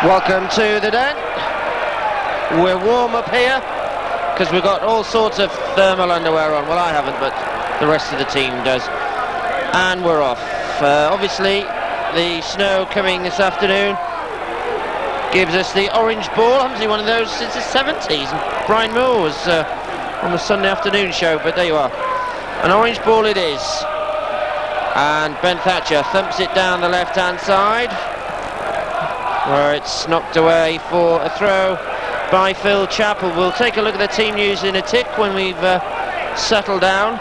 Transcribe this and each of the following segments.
Welcome to the den. We're warm up here because we've got all sorts of thermal underwear on. Well, I haven't, but the rest of the team does. And we're off. Obviously, the snow coming this afternoon gives us the orange ball. I haven't seen one of those since the 70s. Brian Moore was on the Sunday afternoon show, but there you are. An orange ball it is. And Ben Thatcher thumps it down the left-hand side, where it's knocked away for a throw by Phil Chapple. We'll take a look at the team news in a tick when we've settled down.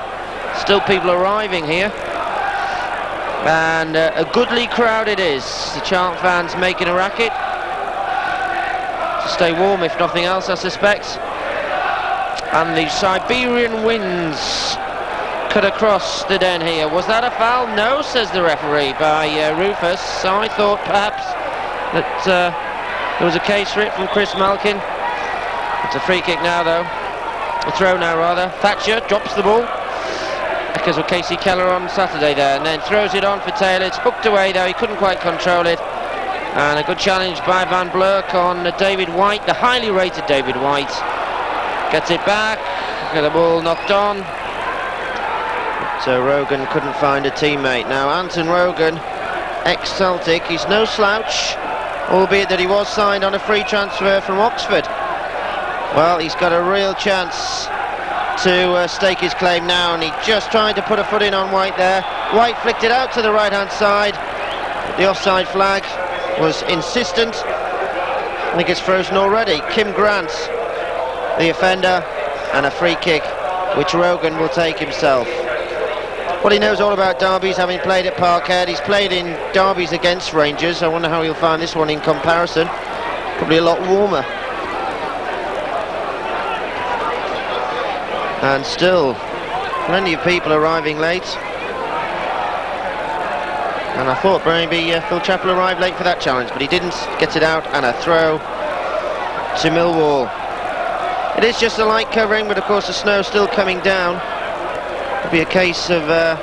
Still people arriving here. And a goodly crowd it is. The Charlton fans making a racket. To stay warm, if nothing else, I suspect. And the Siberian winds cut across the den here. Was that a foul? No, says the referee, by Rufus. So I thought perhaps that there was a case for it from Chris Malkin. It's a free kick now, though. A throw now, rather. Thatcher drops the ball because of Casey Keller on Saturday there, and then throws it on for Taylor. It's hooked away, though. He couldn't quite control it. And a good challenge by Van Blerk on David Whyte, the highly rated David Whyte. Gets it back. Got the ball knocked on. So Rogan couldn't find a teammate. Now Anton Rogan, ex-Celtic, he's no slouch, albeit that he was signed on a free transfer from Oxford. Well, he's got a real chance to stake his claim now, and he just tried to put a foot in on Whyte there. Whyte flicked it out to the right-hand side. The offside flag was insistent. I think it's frozen already. Kim Grant, the offender, and a free kick, which Rogan will take himself. Well, he knows all about derbies, having played at Parkhead. He's played in derbies against Rangers. I wonder how he'll find this one in comparison. Probably a lot warmer. And still, plenty of people arriving late. And I thought maybe Phil Chapple arrived late for that challenge, but he didn't. Gets it out, and a throw to Millwall. It is just a light covering, but of course the snow's still coming down. It'll be a case of a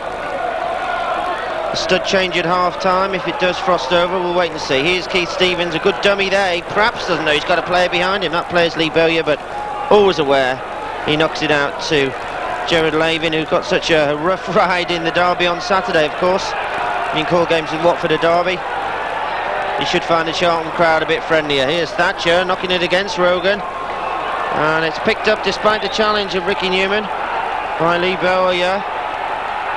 stud change at half-time. If it does frost over, we'll wait and see. Here's Keith Stevens, a good dummy there. He perhaps doesn't know he's got a player behind him. That player's Lee Bowyer, but always aware. He knocks it out to Gerard Lavin, who got such a rough ride in the derby on Saturday, of course. You can call games in Watford a derby. You should find the Charlton crowd a bit friendlier. Here's Thatcher knocking it against Rogan. And it's picked up despite the challenge of Ricky Newman by Lee Bowyer.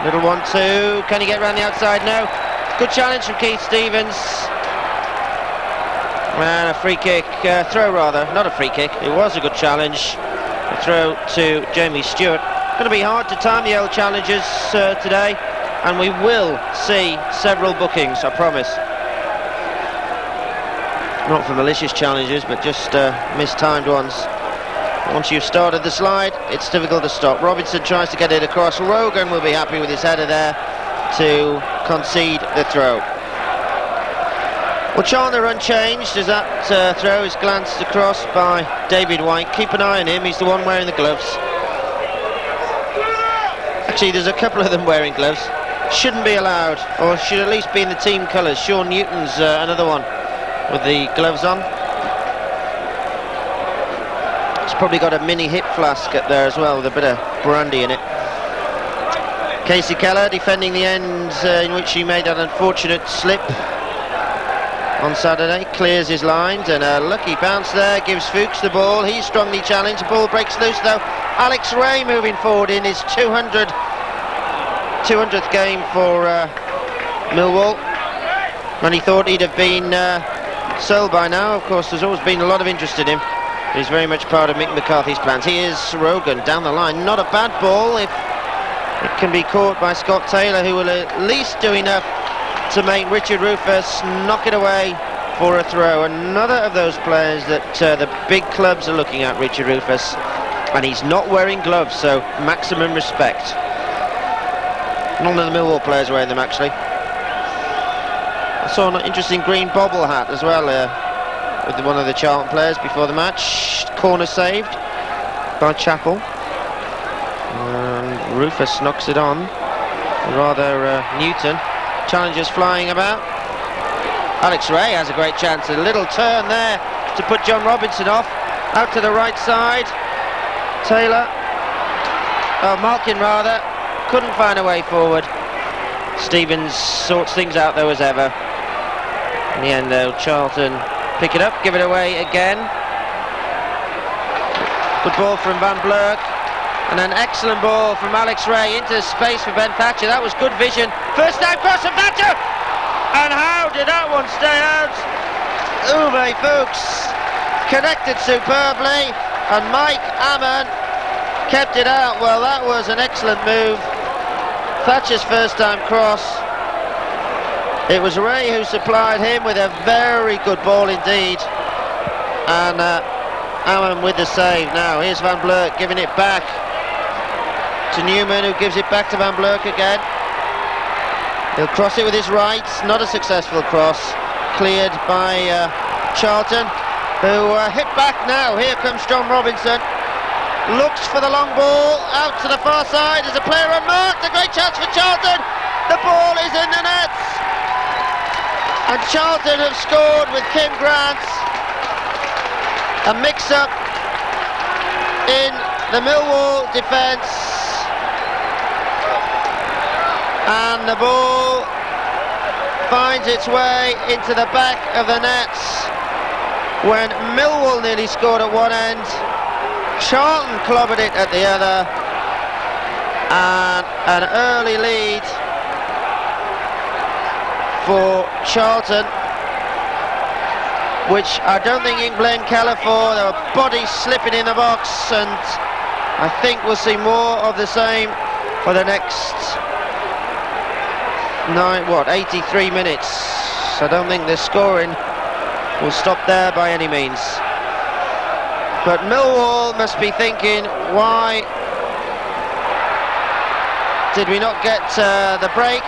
Little 1-2. Can he get round the outside? No. Good challenge from Keith Stevens. And a free kick. Throw, rather. Not a free kick. It was a good challenge. A throw to Jamie Stuart. Going to be hard to time the old challenges today. And we will see several bookings, I promise. Not for malicious challenges, but just mistimed ones. Once you've started the slide, it's difficult to stop. Robinson tries to get it across. Rogan will be happy with his header there to concede the throw. Well, Charlton are unchanged as that throw is glanced across by David Whyte. Keep an eye on him, he's the one wearing the gloves. Actually, there's a couple of them wearing gloves. Shouldn't be allowed, or should at least be in the team colours. Sean Newton's another one with the gloves on. Probably got a mini hip flask up there as well with a bit of brandy in it. Casey Keller defending the end in which he made an unfortunate slip on Saturday. Clears his lines, and a lucky bounce there gives Fuchs the ball. He's strongly challenged. The ball breaks loose though. Alex Ray moving forward in his 200th game for Millwall. And he thought he'd have been sold by now. Of course, there's always been a lot of interest in him. He's very much part of Mick McCarthy's plans. Here's Rogan down the line. Not a bad ball if it can be caught by Scott Taylor, who will at least do enough to make Richard Rufus knock it away for a throw. Another of those players that the big clubs are looking at, Richard Rufus. And he's not wearing gloves, so maximum respect. None of the Millwall players wearing them, actually. I saw an interesting green bobble hat as well with one of the Charlton players before the match. Corner saved by Chapple. And Rufus knocks it on. Rather Newton. Challengers flying about. Alex Ray has a great chance. A little turn there to put John Robinson off. Out to the right side. Taylor. Oh, Malkin rather. Couldn't find a way forward. Stevens sorts things out though as ever. In the end though, Charlton pick it up, give it away again. Good ball from Van Blerk. And an excellent ball from Alex Ray into space for Ben Thatcher. That was good vision. First time cross from Thatcher! And how did that one stay out? Uwe Fuchs connected superbly. And Mike Ammann kept it out. Well, that was an excellent move. Thatcher's first time cross. It was Ray who supplied him with a very good ball indeed. And Ammann with the save. Now here's Van Blerk giving it back to Newman, who gives it back to Van Blerk again. He'll cross it with his right. Not a successful cross. Cleared by Charlton, who hit back now. Here comes John Robinson. Looks for the long ball. Out to the far side. There's a player unmarked. A great chance for Charlton. The ball is in the nets. And Charlton have scored with Kim Grant. A mix-up in the Millwall defence. And the ball finds its way into the back of the nets. When Millwall nearly scored at one end, Charlton clobbered it at the other. And an early lead for Charlton, which I don't think you can blame Keller for. There were bodies slipping in the box, and I think we'll see more of the same for the next 83 minutes. I don't think the scoring will stop there by any means. But Millwall must be thinking, why did we not get the break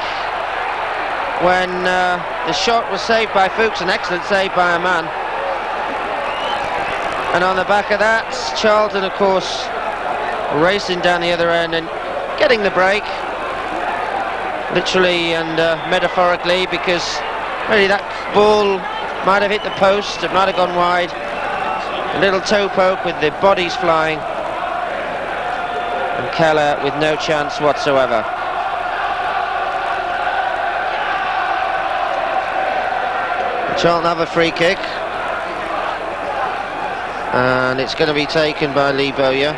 when the shot was saved by Fuchs, an excellent save by Ammann. And on the back of that, Charlton of course racing down the other end and getting the break, literally and metaphorically, because really that ball might have hit the post, it might have gone wide. A little toe poke with the bodies flying, and Keller with no chance whatsoever. Charlton have a free kick, and it's going to be taken by Bowyer.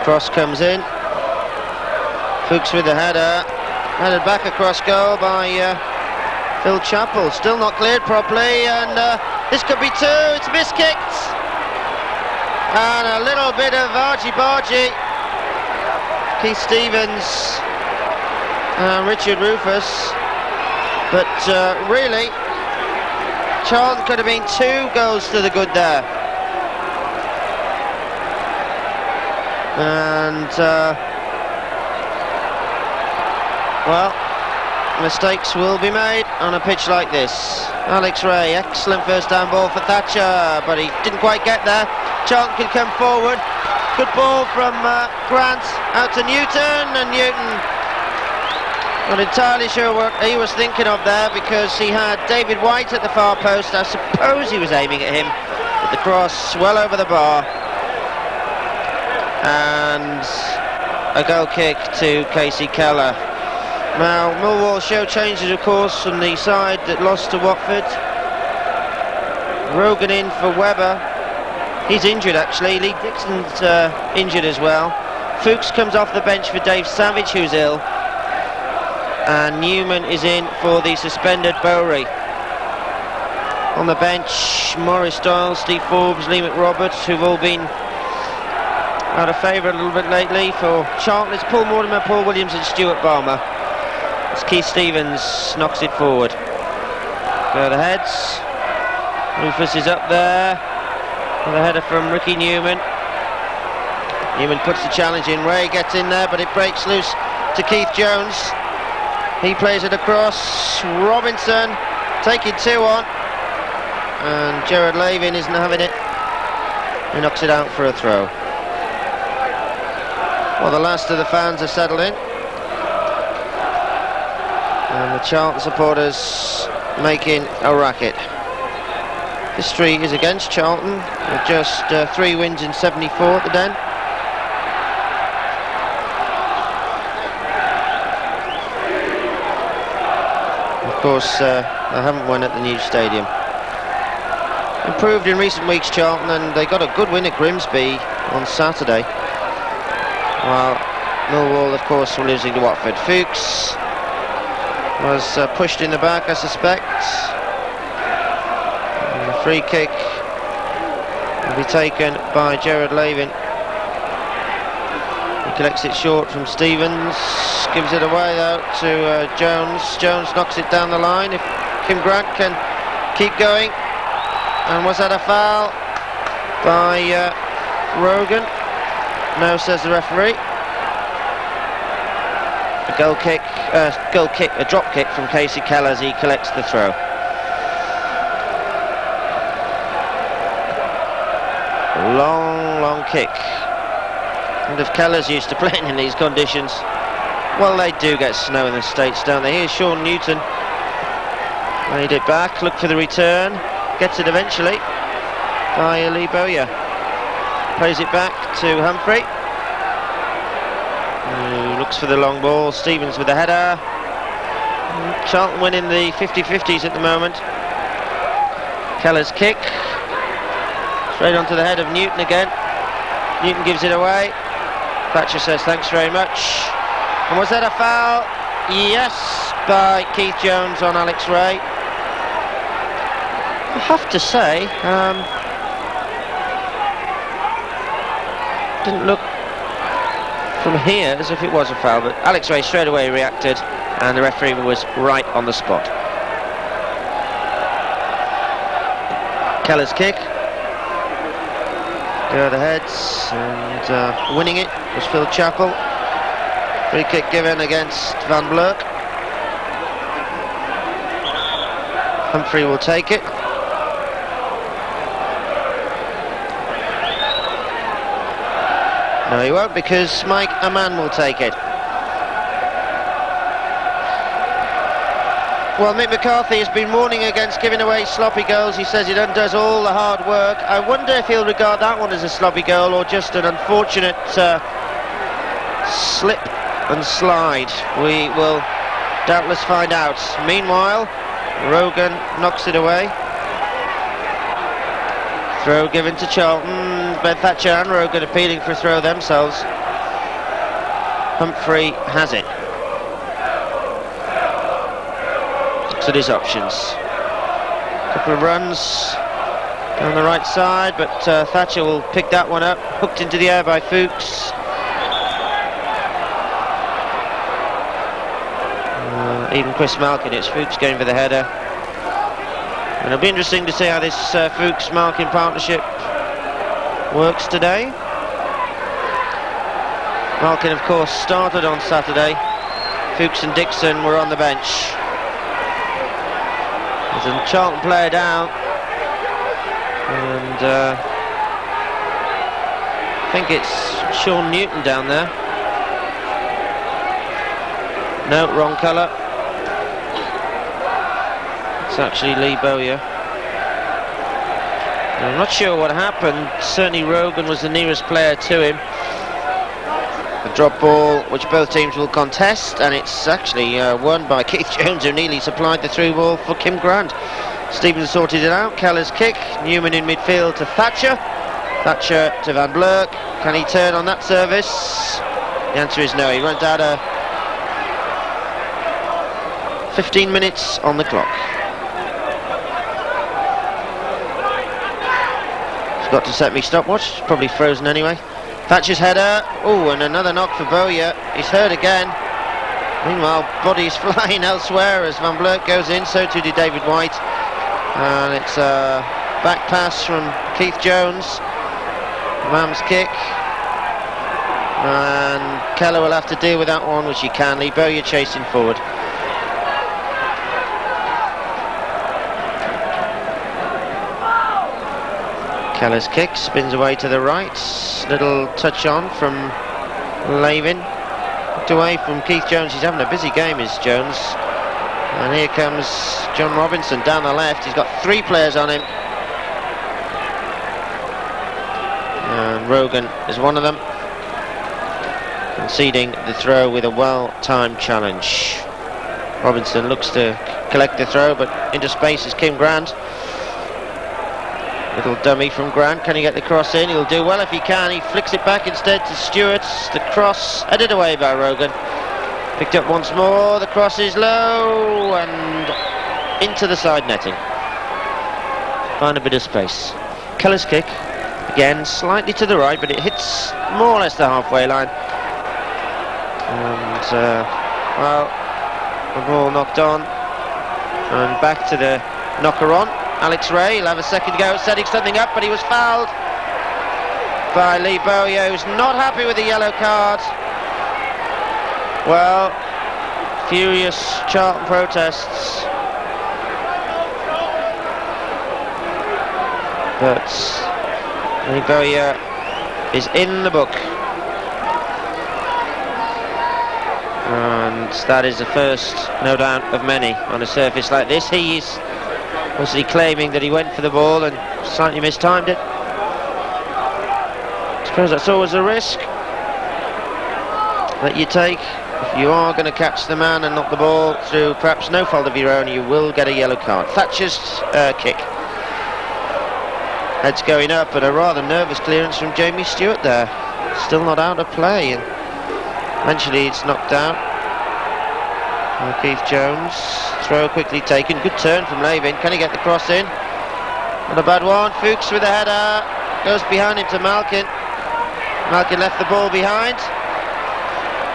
Cross comes in. Fuchs with the header, headed back across goal by Phil Chapple. Still not cleared properly, and this could be two. It's miskicked, and a little bit of argy-bargy. Keith Stevens and Richard Rufus, but really Charlton could have been 2 goals to the good there. And well, mistakes will be made on a pitch like this. Alex Ray, excellent first down ball for Thatcher, but he didn't quite get there. Charlton can come forward. Good ball from Grant out to Newton, and Newton not entirely sure what he was thinking of there, because he had David Whyte at the far post. I suppose he was aiming at him, but the cross well over the bar. And a goal kick to Casey Keller. Now Millwall show changes of course from the side that lost to Watford. Rogan in for Webber. He's injured actually. Lee Dixon's injured as well. Fuchs comes off the bench for Dave Savage, who's ill. And Newman is in for the suspended Bowyer. On the bench, Maurice Doyle, Steve Forbes, Lee McRobert, who've all been out of favour a little bit lately. For Charlton, it's Paul Mortimer, Paul Williams and Stuart Balmer. As Keith Stevens knocks it forward. Go the heads. Rufus is up there with a header from Ricky Newman. Newman puts the challenge in. Ray gets in there, but it breaks loose to Keith Jones. He plays it across. Robinson taking 2 on, and Gerard Lavin isn't having it. He knocks it out for a throw. Well, the last of the fans are settled in, And the Charlton supporters making a racket. History is against Charlton, with just 3 wins in 74 at the Den. Of course, they haven't won at the new stadium. Improved in recent weeks, Charlton, and they got a good win at Grimsby on Saturday. While Millwall, of course, were losing to Watford. Fuchs was pushed in the back, I suspect. And the free kick will be taken by Lavin. He collects it short from Stevens, gives it away though to Jones. Jones knocks it down the line. If Kim Grant can keep going. And was that a foul by Rogan? No, says the referee. A a drop kick from Casey Keller as he collects the throw. Long kick. And if Keller's used to playing in these conditions, well, they do get snow in the States, don't they? Here's Sean Newton. Laid it back, look for the return. Gets it eventually by Bowyer. Plays it back to Humphrey. Looks for the long ball. Stevens with the header. Charlton winning the 50-50s at the moment. Keller's kick. Straight onto the head of Newton again. Newton gives it away. Thatcher says thanks very much. And was that a foul? Yes, by Keith Jones on Alex Ray. I have to say, didn't look from here as if it was a foul, but Alex Ray straight away reacted and the referee was right on the spot. Keller's kick. Go the heads, and winning it was Phil Chapple. Free kick given against Van Blerk. Humphrey will take it. No, he won't, because Mike Ammann will take it. Well, Mick McCarthy has been warning against giving away sloppy goals. He says he does all the hard work. I wonder if he'll regard that one as a sloppy goal or just an unfortunate slip and slide. We will doubtless find out. Meanwhile, Rogan knocks it away. Throw given to Charlton. Ben Thatcher and Rogan appealing for a throw themselves. Humphrey has it. Looks at his options. Couple of runs down the right side, but Thatcher will pick that one up. Hooked into the air by Fuchs. Even Chris Malkin, it's Fuchs going for the header. And it'll be interesting to see how this Fuchs-Malkin partnership works today. Malkin, of course, started on Saturday. Fuchs and Dixon were on the bench. There's a Charlton player down. And I think it's Sean Newton down there. No, wrong colour. It's actually Bowyer. I'm not sure what happened. Certainly Rogan was the nearest player to him. A drop ball which both teams will contest, and it's actually won by Keith Jones, who nearly supplied the through ball for Kim Grant. Stevens sorted it out. Keller's kick. Newman in midfield to Thatcher. Thatcher to Van Blerk. Can he turn on that service? The answer is no. He went out 15 minutes on the clock. Got to set me stopwatch, it's probably frozen anyway. Thatcher's header, oh, and another knock for Bowyer. He's hurt again. Meanwhile, bodies flying elsewhere as Van Blerk goes in, so too did David Whyte. And it's a back pass from Keith Jones. Mam's kick. And Keller will have to deal with that one, which he can. Bowyer chasing forward. Keller's kick spins away to the right. Little touch on from Lavin. Looked away from Keith Jones. He's having a busy game, is Jones. And here comes John Robinson down the left. He's got 3 players on him. And Rogan is one of them, conceding the throw with a well-timed challenge. Robinson looks to collect the throw, but into space is Kim Grant. Little dummy from Grant. Can he get the cross in? He'll do well if he can. He flicks it back instead to Stuart. The cross headed away by Rogan. Picked up once more. The cross is low and into the side netting. Find a bit of space. Keller's kick. Again, slightly to the right, but it hits more or less the halfway line. And, well, the ball knocked on. And back to the knocker on. Alex Ray, he'll have a second go, setting something up, but he was fouled by Lee Bowyer, who's not happy with the yellow card. Well, furious Charlton protests. But Lee Bowyer is in the book, and that is the first, no doubt, of many on a surface like this. He's obviously claiming that he went for the ball and slightly mistimed it. I suppose that's always a risk that you take. If you are going to catch the man and knock the ball through perhaps no fault of your own, you will get a yellow card. Thatcher's kick. Head's going up, and a rather nervous clearance from Jamie Stuart there. Still not out of play, and eventually it's knocked out. Keith Jones, throw quickly taken. Good turn from Lavin. Can he get the cross in? Not a bad one. Fuchs with the header. Goes behind him to Malkin. Malkin left the ball behind.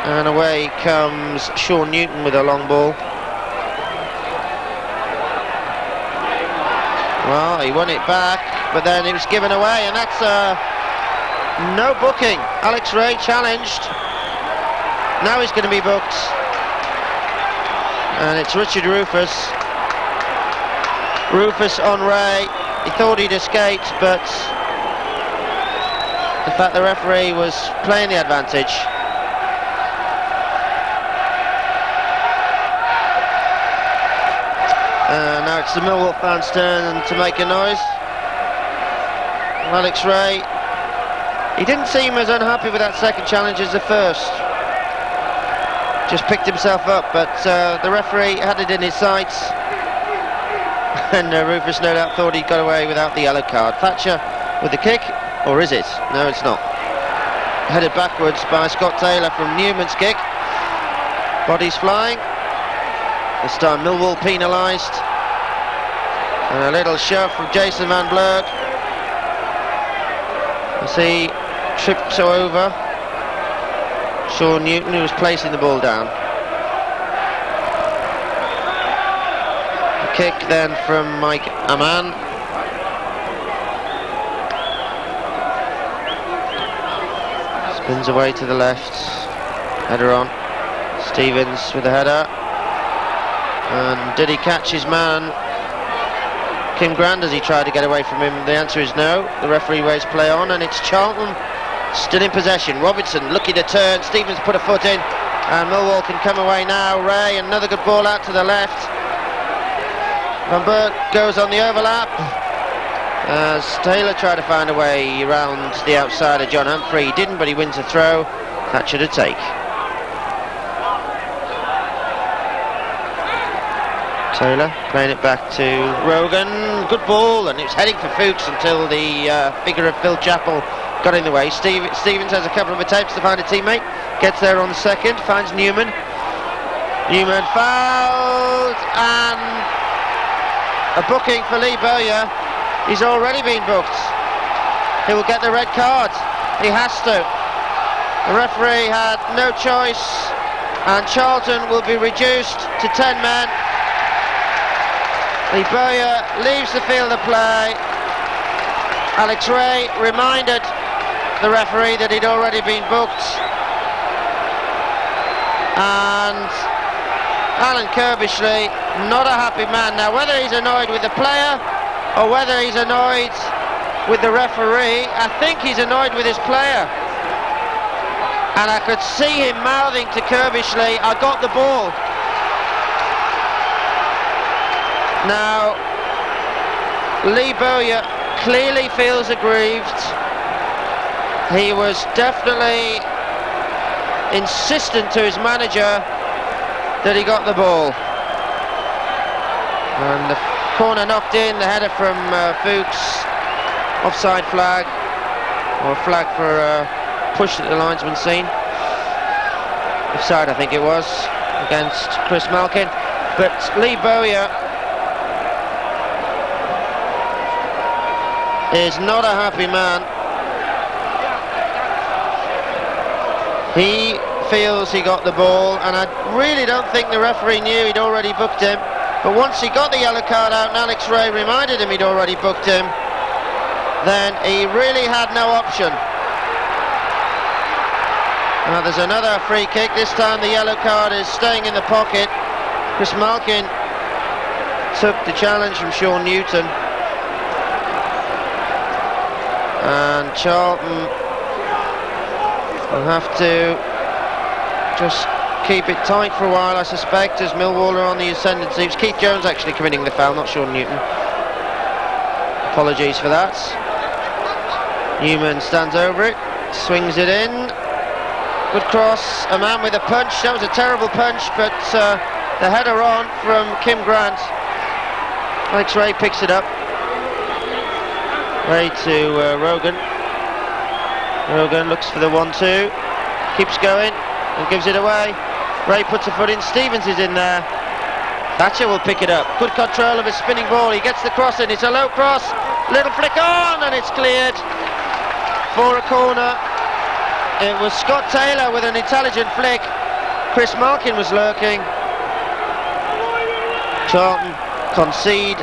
And away comes Sean Newton with a long ball. Well, he won it back, but then it was given away, and that's no booking. Alex Ray challenged. Now he's going to be booked. And it's Richard Rufus. Rufus on Ray. He thought he'd escaped, but in fact the referee was playing the advantage. Now it's the Millwall fans' turn to make a noise. Alex Ray, he didn't seem as unhappy with that second challenge as the first. Just picked himself up, but the referee had it in his sights. And Rufus no doubt thought he got away without the yellow card. Thatcher with the kick, or is it? No, it's not. Headed backwards by Scott Taylor from Newman's kick. Bodies flying. This time Millwall penalised. And a little shove from Jason van Blerk as he trips over Sean Newton, who was placing the ball down. The kick then from Ammann. Spins away to the left. Header on. Stevens with the header. And did he catch his man Kim Grant as he tried to get away from him? The answer is no. The referee waves play on, and it's Charlton still in possession. Robinson looking to turn. Stevens put a foot in, and Millwall can come away now. Ray, another good ball out to the left. Van Blerk goes on the overlap as Taylor tried to find a way around the outside of John Humphrey. He didn't, but he wins a throw. Thatcher to take. Taylor playing it back to Rogan. Good ball, and it was heading for Fuchs until the figure of Phil Chapple got in the way. Stevens has a couple of attempts to find a teammate. Gets there on the second, finds Newman. Newman fouled, and a booking for Lee Bowyer. He's already been booked. He will get the red card. He has to. The referee had no choice, and Charlton will be reduced to 10 men. Lee Bowyer leaves the field of play. Alex Ray reminded the referee that he'd already been booked. And Alan Kirbishley, not a happy man. Now, whether he's annoyed with the player or whether he's annoyed with the referee, I think he's annoyed with his player. And I could see him mouthing to Kirbishley, "I got the ball." Now, Lee Bowyer clearly feels aggrieved. He was definitely insistent to his manager that he got the ball. And the corner knocked in, the header from Fuchs, offside flag, or a flag for push that the linesman seen. Offside, I think it was, against Chris Malkin. But Lee Bowyer is not a happy man. He feels he got the ball, and I really don't think the referee knew he'd already booked him. But once he got the yellow card out and Alex Ray reminded him he'd already booked him, then he really had no option. Now there's another free kick. This time the yellow card is staying in the pocket. Chris Malkin took the challenge from Sean Newton, and Charlton will have to just keep it tight for a while, I suspect, as Millwall are on the ascendancy. It was Keith Jones actually committing the foul, not Sean Newton. Apologies for that. Newman stands over it, swings it in. Good cross, Ammann with a punch. That was a terrible punch, but the header on from Kim Grant. Alex Ray picks it up. Ray to Rogan. Rogan looks for the 1-2, keeps going and gives it away. Ray puts a foot in, Stevens is in there. Thatcher will pick it up. Good control of his spinning ball. He gets the cross in. It's a low cross. Little flick on, and it's cleared for a corner. It was Scott Taylor with an intelligent flick. Chris Malkin was lurking. Charlton concede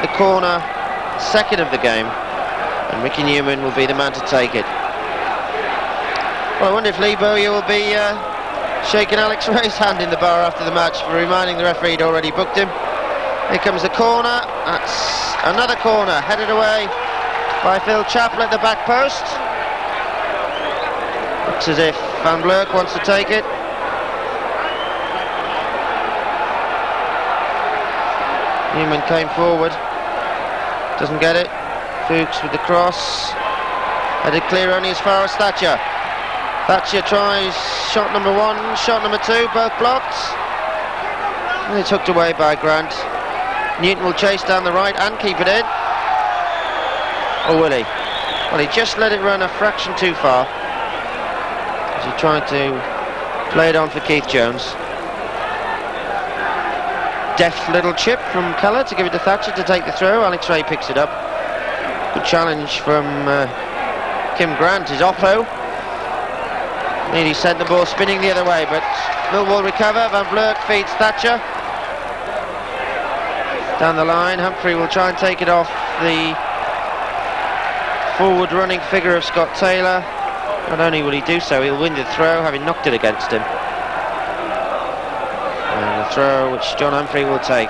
the corner, second of the game, and Ricky Newman will be the man to take it. Well, I wonder if Lee Bowyer will be shaking Alex Ray's hand in the bar after the match for reminding the referee he'd already booked him. Here comes the corner. That's another corner, headed away by Phil Chapple at the back post. Looks as if Blerk wants to take it. Newman came forward, doesn't get it. Fuchs with the cross, headed clear only as far as Thatcher. Thatcher tries shot number 1, shot number 2, both blocked. And it's hooked away by Grant. Newton will chase down the right and keep it in. Or will he? Well, he just let it run a fraction too far, as he tried to play it on for Keith Jones. Deft little chip from Keller to give it to Thatcher to take the throw. Alex Ray picks it up. Good challenge from Kim Grant, his Oppo. Nearly sent the ball spinning the other way, but Millwall recover. Van Blerk feeds Thatcher. Down the line, Humphrey will try and take it off the forward running figure of Scott Taylor. Not only will he do so, he'll win the throw, having knocked it against him. And the throw which John Humphrey will take.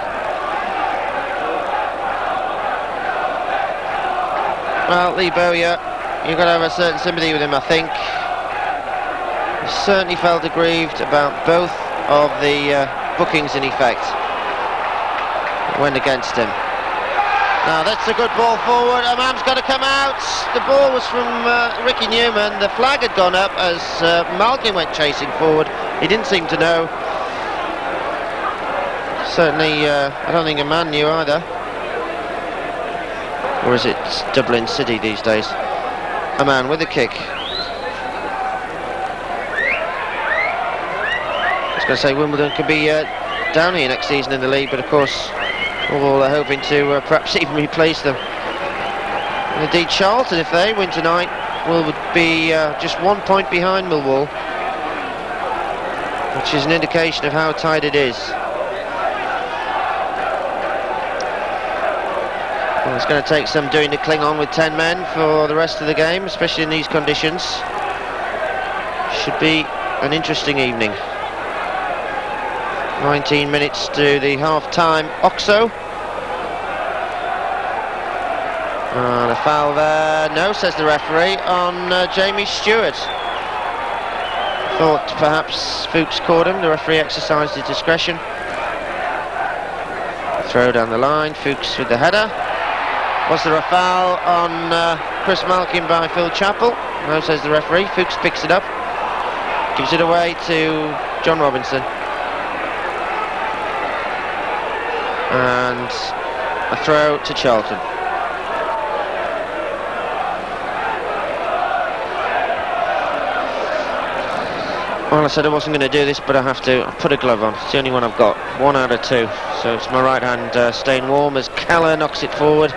Well, Lee Bowyer, you've got to have a certain sympathy with him, I think. He certainly felt aggrieved about both of the bookings in effect that went against him. Now that's a good ball forward. Ammann's got to come out. The ball was from Ricky Newman. The flag had gone up as Malkin went chasing forward. He didn't seem to know. Certainly, I don't think Ammann knew either. Or is it Dublin City these days? Ammann with the kick. I was going to say Wimbledon could be down here next season in the league, but of course all are hoping to perhaps even replace them. And indeed Charlton, if they win tonight, will be just 1 point behind Millwall, which is an indication of how tight it is. Well, it's going to take some doing to cling on with 10 men for the rest of the game, especially in these conditions. Should be an interesting evening. 19 minutes to the half-time OXO. And a foul there. No, says the referee, on Jamie Stuart. Thought perhaps Fuchs caught him. The referee exercised his discretion. Throw down the line, Fuchs with the header. Was there a foul on Chris Malkin by Phil Chapple? No, says the referee. Fuchs picks it up, gives it away to John Robinson. And a throw to Charlton. Well, I said I wasn't going to do this, but I have to. I'll put a glove on. It's the only one I've got. 1 out of 2. So it's my right hand staying warm as Keller knocks it forward.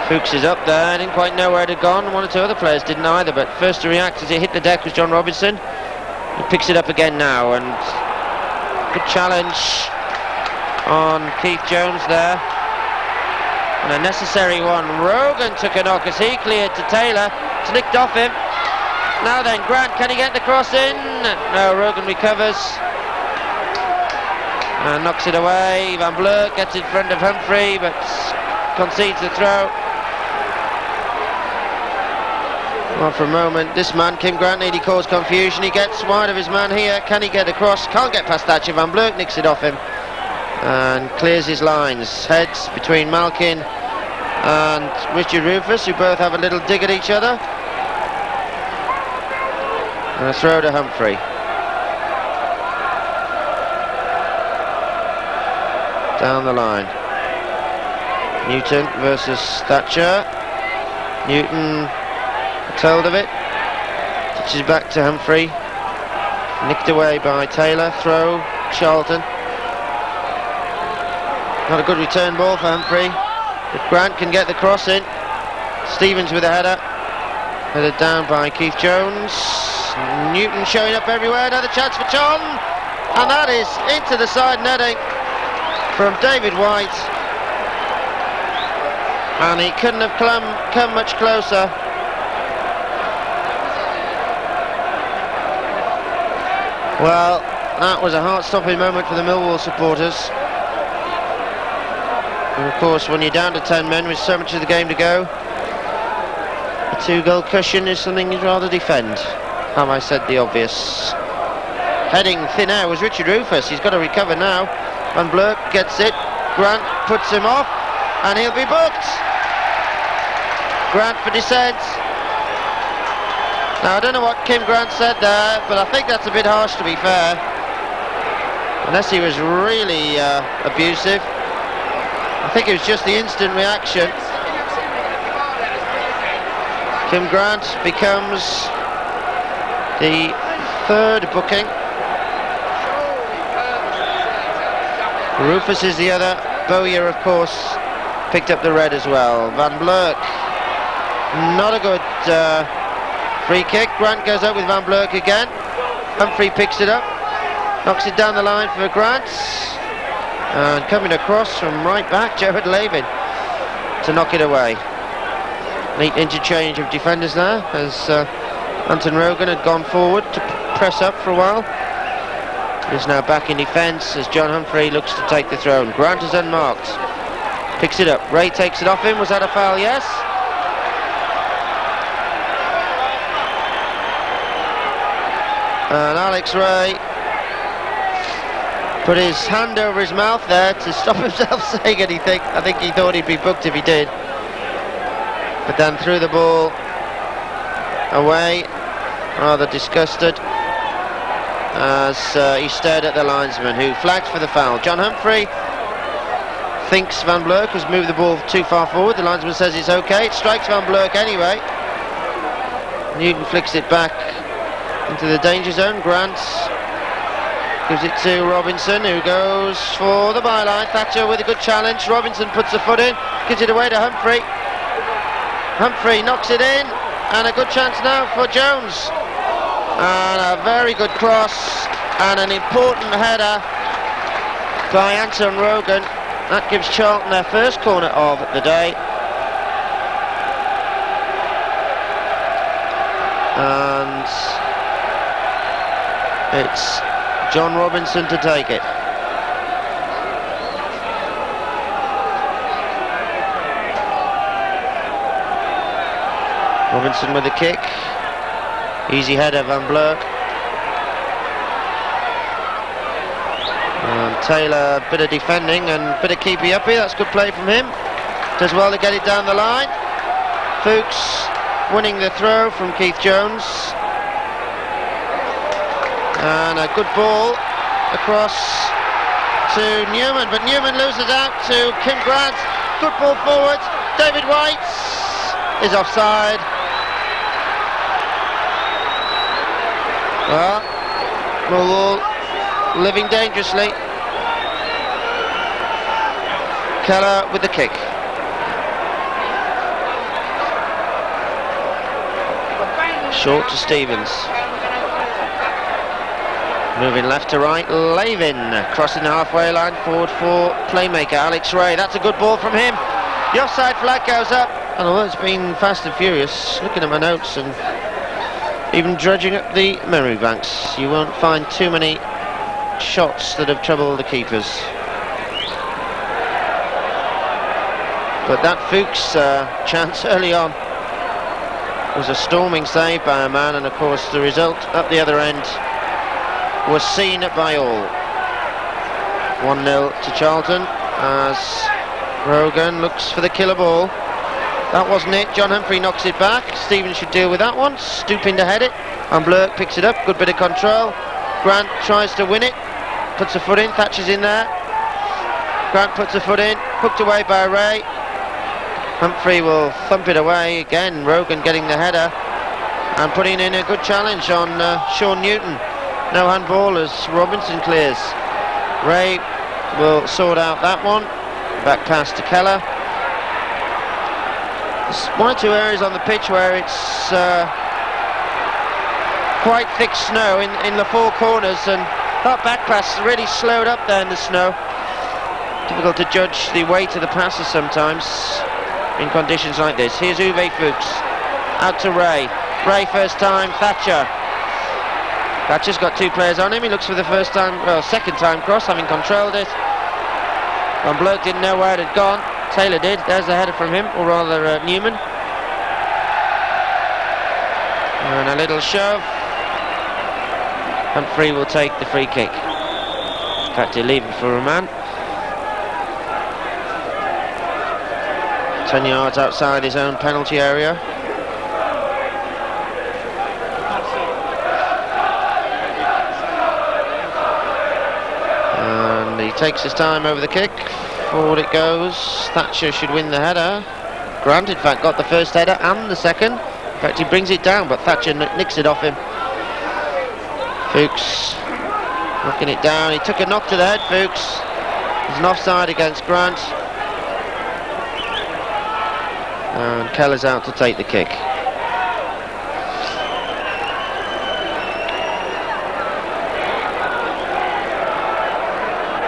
Fuchs is up there. I didn't quite know where it had gone. 1 or 2 other players didn't either, but first to react as it hit the deck was John Robinson. He picks it up again now, and good challenge on Keith Jones there. And a necessary one. Rogan took a knock as he cleared to Taylor. It's nicked off him. Now then, Grant, can he get the cross in? No, Rogan recovers and knocks it away. Van Blerk gets in front of Humphrey, but concedes the throw. Well, for a moment, this man, Kim Grant, nearly caused confusion. He gets wide of his man here. Can he get across? Can't get past Thatcher. Van Blerk nicks it off him and clears his lines. Heads between Malkin and Richard Rufus, who both have a little dig at each other. And a throw to Humphrey. Down the line. Newton versus Thatcher. Newton told of it. Touches back to Humphrey. Nicked away by Taylor. Throw, Charlton. Not a good return ball for Humphrey. But Grant can get the cross in. Stevens with a header. Headed down by Keith Jones. Newton showing up everywhere. Another chance for John. And that is into the side netting from David Whyte. And he couldn't have come much closer. Well, that was a heart-stopping moment for the Millwall supporters. And of course, when you're down to 10 men with so much of the game to go, a 2-goal cushion is something you'd rather defend. Have I said the obvious? Heading thin air was Richard Rufus. He's got to recover now. Van Blerk gets it. Grant puts him off, and he'll be booked. Grant for dissent. Now, I don't know what Kim Grant said there, but I think that's a bit harsh, to be fair. Unless he was really abusive. I think it was just the instant reaction. Kim Grant becomes the 3rd booking. Rufus is the other. Bowyer, of course, picked up the red as well. Van Blerk, not a good free kick. Grant goes up with Van Blerk again. Humphrey picks it up, knocks it down the line for Grant, and coming across from right back, Jared Lavin to knock it away. Neat interchange of defenders there as Anton Rogan had gone forward to press up for a while. He's now back in defence as John Humphrey looks to take the throw. Grant is unmarked. Picks it up. Ray takes it off him. Was that a foul? Yes. And Alex Ray put his hand over his mouth there to stop himself saying anything. I think he thought he'd be booked if he did. But then threw the ball away, rather disgusted, as he stared at the linesman, who flagged for the foul. John Humphrey thinks Van Blerk has moved the ball too far forward. The linesman says it's okay. It strikes Van Blerk anyway. Newton flicks it back into the danger zone. Grant gives it to Robinson, who goes for the byline. Thatcher with a good challenge. Robinson puts the foot in, gives it away to Humphrey. Humphrey knocks it in, and a good chance now for Jones. And a very good cross, and an important header by Anton Rogan. That gives Charlton their first corner of the day. And it's John Robinson to take it. Robinson with the kick. Easy header, Van Blerk. Taylor, bit of defending and bit of keepy uppy. That's good play from him. Does well to get it down the line. Fuchs winning the throw from Keith Jones. And a good ball across to Newman, but Newman loses out to Kim Grant. Good ball forward. David Whyte is offside. Well, Millwall living dangerously. Keller with the kick. Short to Stevens. Moving left to right, Lavin crossing the halfway line forward for playmaker Alex Ray. That's a good ball from him. The offside flag goes up, and although it's been fast and furious, looking at my notes and even dredging up the memory banks, you won't find too many shots that have troubled the keepers. But that Fuchs chance early on was a storming save by Ammann, and of course the result up the other end was seen by all. 1-0 to Charlton as Rogan looks for the killer ball. That wasn't it. John Humphrey knocks it back. Stevens should deal with that one, stooping to head it, and Blerk picks it up. Good bit of control. Grant tries to win it, puts a foot in. Thatcher's in there. Grant puts a foot in, hooked away by Ray. Humphrey will thump it away again. Rogan getting the header and putting in a good challenge on Sean Newton. No handball as Robinson clears. Ray will sort out that one. Back pass to Keller. There's one or two areas on the pitch where it's quite thick snow in the four corners, and that back pass really slowed up there in the snow. Difficult to judge the weight of the passes sometimes in conditions like this. Here's Uwe Fuchs. Out to Ray. Ray first time, Thatcher. Thatcher's got two players on him. He looks for the second time cross, having controlled it. And Blerk didn't know where it had gone. Taylor did. There's the header from him, or rather Newman. And a little shove. Humphrey will take the free kick. In fact, he'll leave it for Ammann. 10 yards outside his own penalty area. And he takes his time over the kick. Forward it goes. Thatcher should win the header. Grant, in fact, got the first header and the second. In fact, he brings it down, but Thatcher nicks it off him. Fuchs knocking it down. He took a knock to the head, Fuchs. There's an offside against Grant. And Keller's out to take the kick.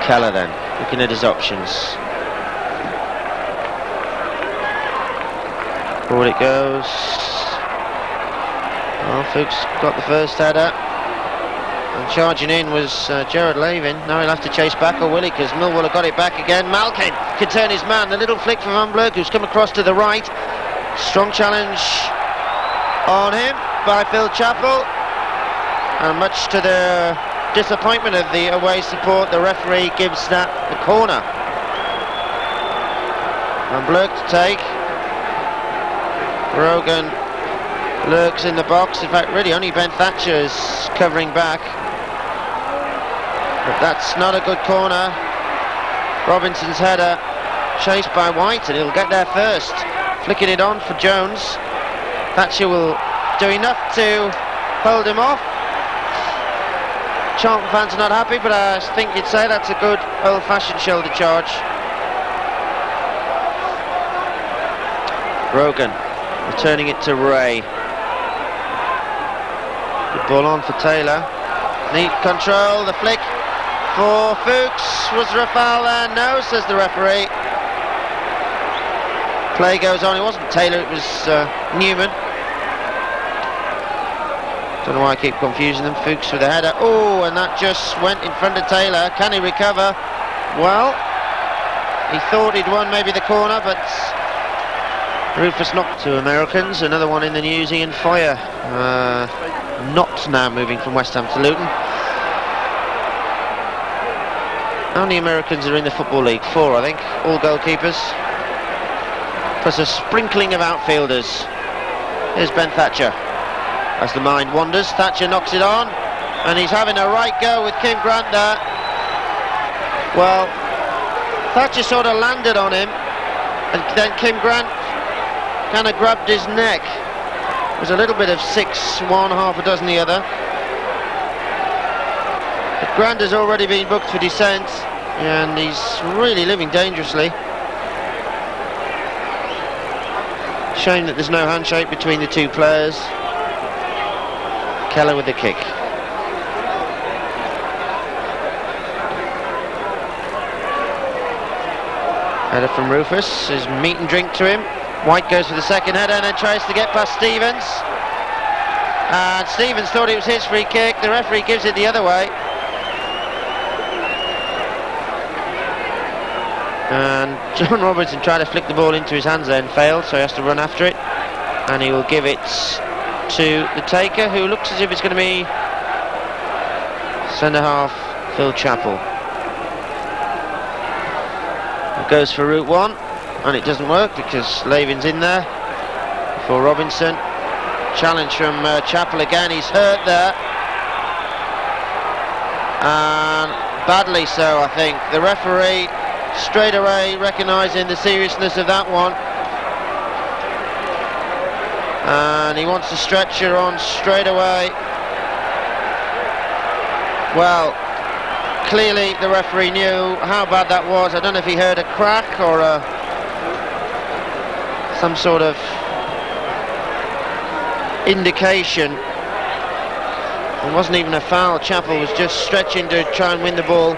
Keller then, looking at his options. Forward it goes. Well, Fuchs got the first header. And charging in was Gerard Lavin. Now he'll have to chase back, or will he? Because Millwall have got it back again. Malkin can turn his man. The little flick from Blerk, who's come across to the right. Strong challenge on him by Phil Chapple. And much to the disappointment of the away support, the referee gives that the corner. And Blerk to take. Rogan lurks in the box. In fact, really only Ben Thatcher is covering back. But that's not a good corner. Robinson's header chased by Whyte, and he'll get there first. Flicking it on for Jones. Thatcher will do enough to hold him off. Charlton fans are not happy, but I think you'd say that's a good old-fashioned shoulder charge. Rogan returning it to Ray. Good ball on for Taylor. Neat control, the flick for Fuchs. Was there a foul there? No, says the referee. Play goes on. It wasn't Taylor, it was Newman. Don't know why I keep confusing them. Fuchs with a header. Oh, and that just went in front of Taylor. Can he recover? Well, he thought he'd won maybe the corner, but Rufus knocked two Americans. Another one in the news, Ian Foyer. Not now moving from West Ham to Luton. How many Americans are in the Football League? 4, I think, all goalkeepers, plus a sprinkling of outfielders. Here's Ben Thatcher. As the mind wanders, Thatcher knocks it on, and he's having a right go with Kim Grant there. Well, Thatcher sort of landed on him, and then Kim Grant kind of grabbed his neck. It was a little bit of 6-1, half a dozen the other. But Grant has already been booked for dissent, and he's really living dangerously. Shame that there's no handshake between the two players. Keller with the kick. Header from Rufus is meat and drink to him. Whyte goes for the second header and then tries to get past Stevens. And Stevens thought it was his free kick. The referee gives it the other way. And John Robertson tried to flick the ball into his hands then, failed, so he has to run after it. And he will give it to the taker, who looks as if it's going to be centre half Phil Chapple. It goes for route 1, and it doesn't work because Lavin's in there for Robinson. Challenge from Chapple again, he's hurt there. And badly so, I think. The referee straight away recognising the seriousness of that one, and he wants to stretcher on straight away. Well, clearly the referee knew how bad that was. I don't know if he heard a crack or some sort of indication. It wasn't even a foul. Chapple was just stretching to try and win the ball.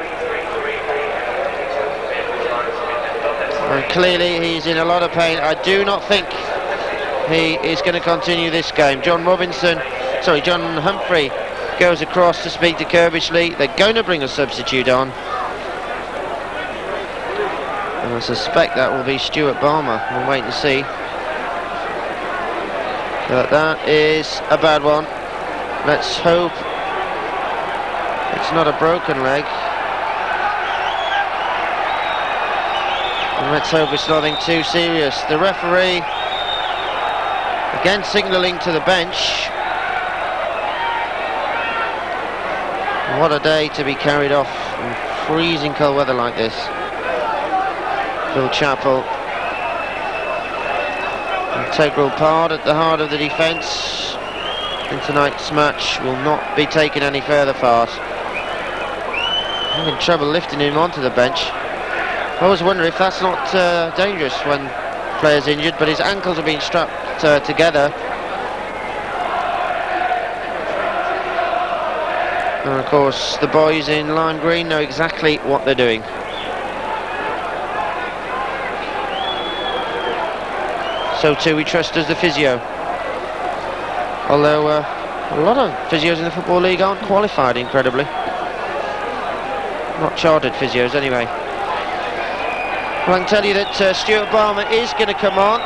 And clearly he's in a lot of pain. I do not think he is going to continue this game. John Humphrey goes across to speak to Kirbishley. They're going to bring a substitute on, and I suspect that will be Stuart Balmer. We'll wait and see. But that is a bad one. Let's hope it's not a broken leg. And let's hope it's nothing too serious. The referee again signalling to the bench. What a day to be carried off in freezing cold weather like this. Phil Chapple, integral part at the heart of the defence in tonight's match, will not be taken any further fast. Having trouble lifting him onto the bench. I always wonder if that's not dangerous when players injured, but his ankles are being strapped together. And of course the boys in lime green know exactly what they're doing. So too we trust as the physio. Although a lot of physios in the Football League aren't qualified, incredibly. Not chartered physios anyway. Well, I can tell you that Stuart Balmer is going to come on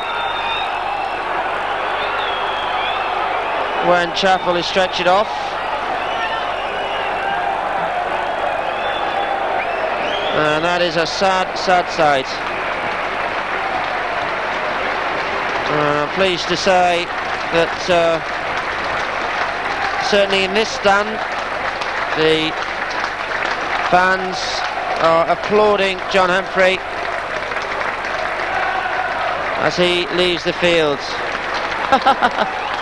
when Chapple is stretched off. And that is a sad, sad sight. I'm pleased to say that certainly in this stand the fans are applauding John Humphrey as he leaves the field.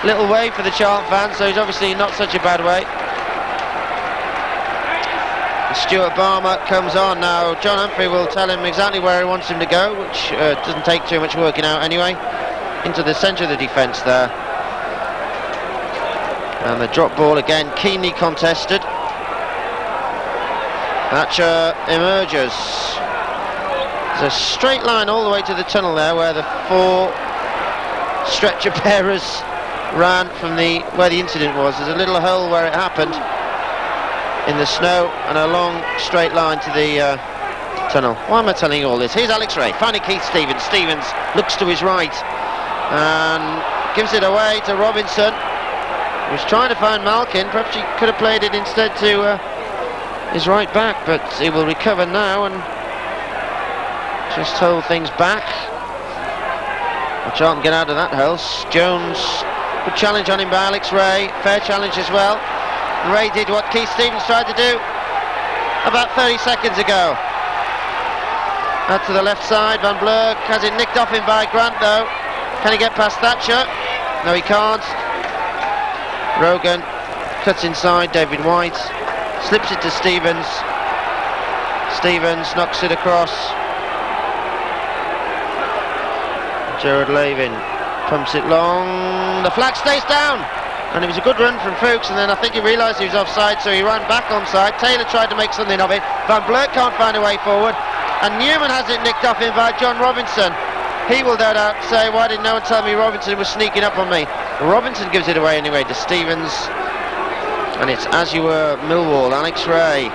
Little wave for the Charlton fans, so he's obviously not such a bad way. Stuart Balmer comes on now. John Humphrey will tell him exactly where he wants him to go, which doesn't take too much working out anyway. Into the centre of the defence there. And the drop ball again keenly contested. Thatcher emerges. There's a straight line all the way to the tunnel there where the 4 stretcher bearers ran from where the incident was. There's a little hole where it happened in the snow and a long straight line to the tunnel. Why am I telling you all this? Here's Alex Ray finding Keith Stevens. Stevens looks to his right and gives it away to Robinson. He was trying to find Malkin. Perhaps he could have played it instead to his right back, but he will recover now and just hold things back. Charlton get out of that hole. Jones, good challenge on him by Alex Ray, fair challenge as well. Ray did what Keith Stevens tried to do about 30 seconds ago. Out to the left side, Van Blerk has it nicked off him by Grant though. Can he get past Thatcher? No, he can't. Rogan cuts inside, David Whyte slips it to Stevens. Stevens knocks it across. Gerard Lavin pumps it long. The flag stays down, and it was a good run from Fuchs, and then I think he realised he was offside, so he ran back onside. Taylor tried to make something of it. Van Blerk can't find a way forward, and Newman has it nicked off him by John Robinson. He will no doubt say, why didn't no one tell me Robinson was sneaking up on me? Robinson gives it away anyway to Stevens, and it's as you were Millwall. Alex Ray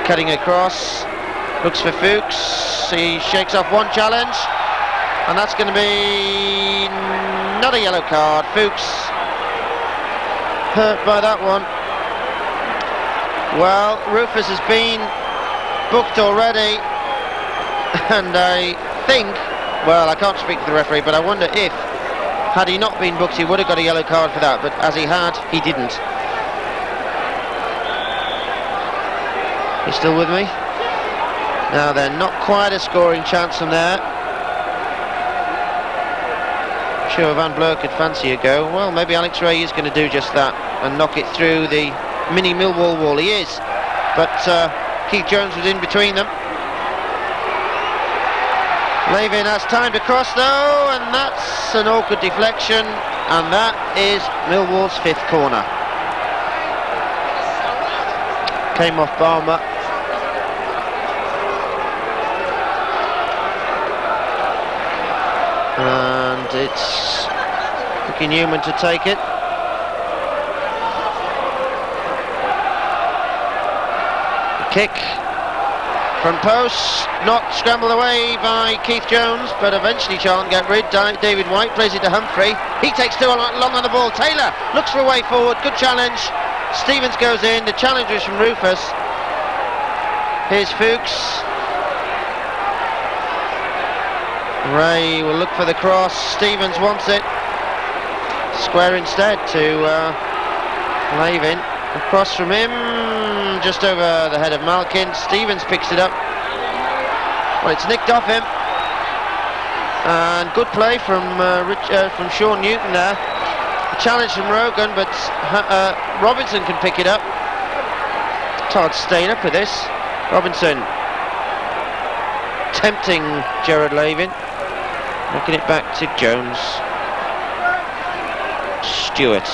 cutting across, looks for Fuchs. He shakes off one challenge, and that's going to be not a yellow card. Fuchs hurt by that one. Well, Rufus has been booked already, and I think, well, I can't speak for the referee, but I wonder if, had he not been booked, he would have got a yellow card for that, but as he had, he didn't. You still with me? Now then, not quite a scoring chance from there. Sure, Van Blerk could fancy a go. Well, maybe Alex Ray is going to do just that and knock it through the mini Millwall wall. He is, but Keith Jones was in between them. Lavin has time to cross though, and that's an awkward deflection, and that is Millwall's 5th corner. Came off Balmer. And it's Newman to take it. The kick, front post, not scrambled away by Keith Jones, but eventually Charlton get rid. David Whyte plays it to Humphrey. He takes too long on the ball. Taylor looks for a way forward. Good challenge. Stevens goes in. The challenge is from Rufus. Here's Fuchs. Ray will look for the cross. Stevens wants it. Square instead to Lavin. Across from him, just over the head of Malkin. Stevens picks it up. Well, it's nicked off him. And good play from Sean Newton there. A challenge from Rogan, but Robinson can pick it up. Todd staying up with this. Robinson tempting Gerard Lavin. Knocking it back to Jones. Stuart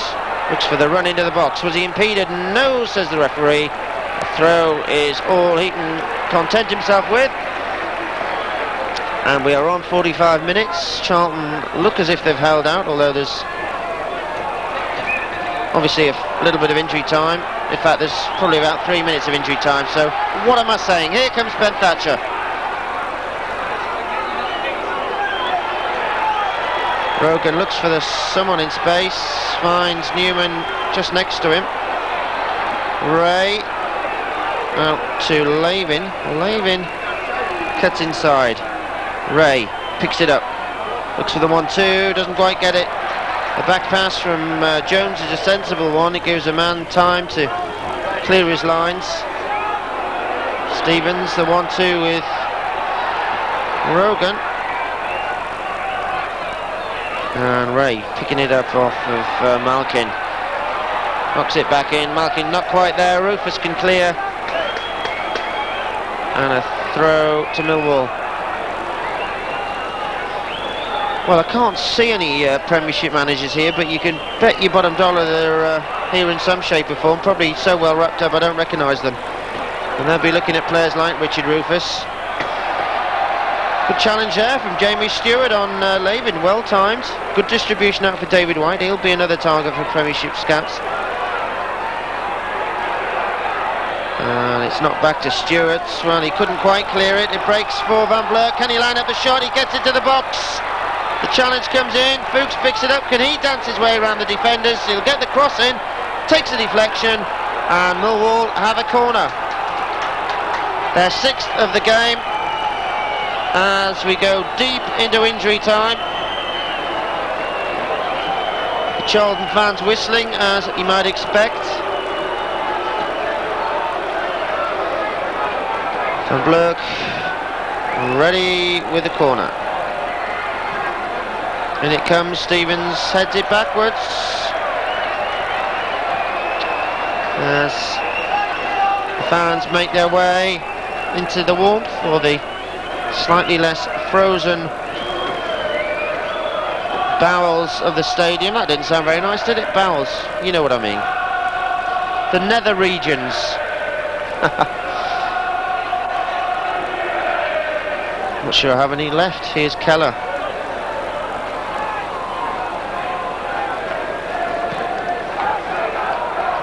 looks for the run into the box. Was he impeded? No, says the referee. The throw is all he can content himself with. And we are on 45 minutes. Charlton look as if they've held out, although there's obviously a little bit of injury time. In fact, there's probably about 3 minutes of injury time. So what am I saying? Here comes Ben Thatcher. Rogan looks for someone in space, finds Newman just next to him. Ray out to Lavin. Lavin cuts inside. Ray picks it up, looks for the 1-2, doesn't quite get it. The back pass from Jones is a sensible one. It gives Ammann time to clear his lines. Stevens, the 1-2 with Rogan. And Ray picking it up off of Malkin. Knocks it back in. Malkin not quite there. Rufus can clear. And a throw to Millwall. Well, I can't see any Premiership managers here, but you can bet your bottom dollar they're here in some shape or form. Probably so well wrapped up I don't recognise them. And they'll be looking at players like Richard Rufus. Good challenge there from Jamie Stuart on Lavin, well timed. Good distribution out for David Whyte. He'll be another target for Premiership scouts. And it's not back to Stuart. Well, he couldn't quite clear it. It breaks for Van Blerk. Can he line up the shot? He gets into the box. The challenge comes in. Fuchs picks it up. Can he dance his way around the defenders? He'll get the cross in. Takes the deflection. and Millwall have a corner. Their 6th of the game as we go deep into injury time. The Charlton fans whistling, as you might expect. And Blerk ready with the corner. And it comes, Stevens heads it backwards. As the fans make their way into the warmth, or the slightly less frozen bowels of the stadium. That didn't sound very nice, did it? Bowels, you know what I mean. The nether regions. Not sure I have any left. Here's Keller.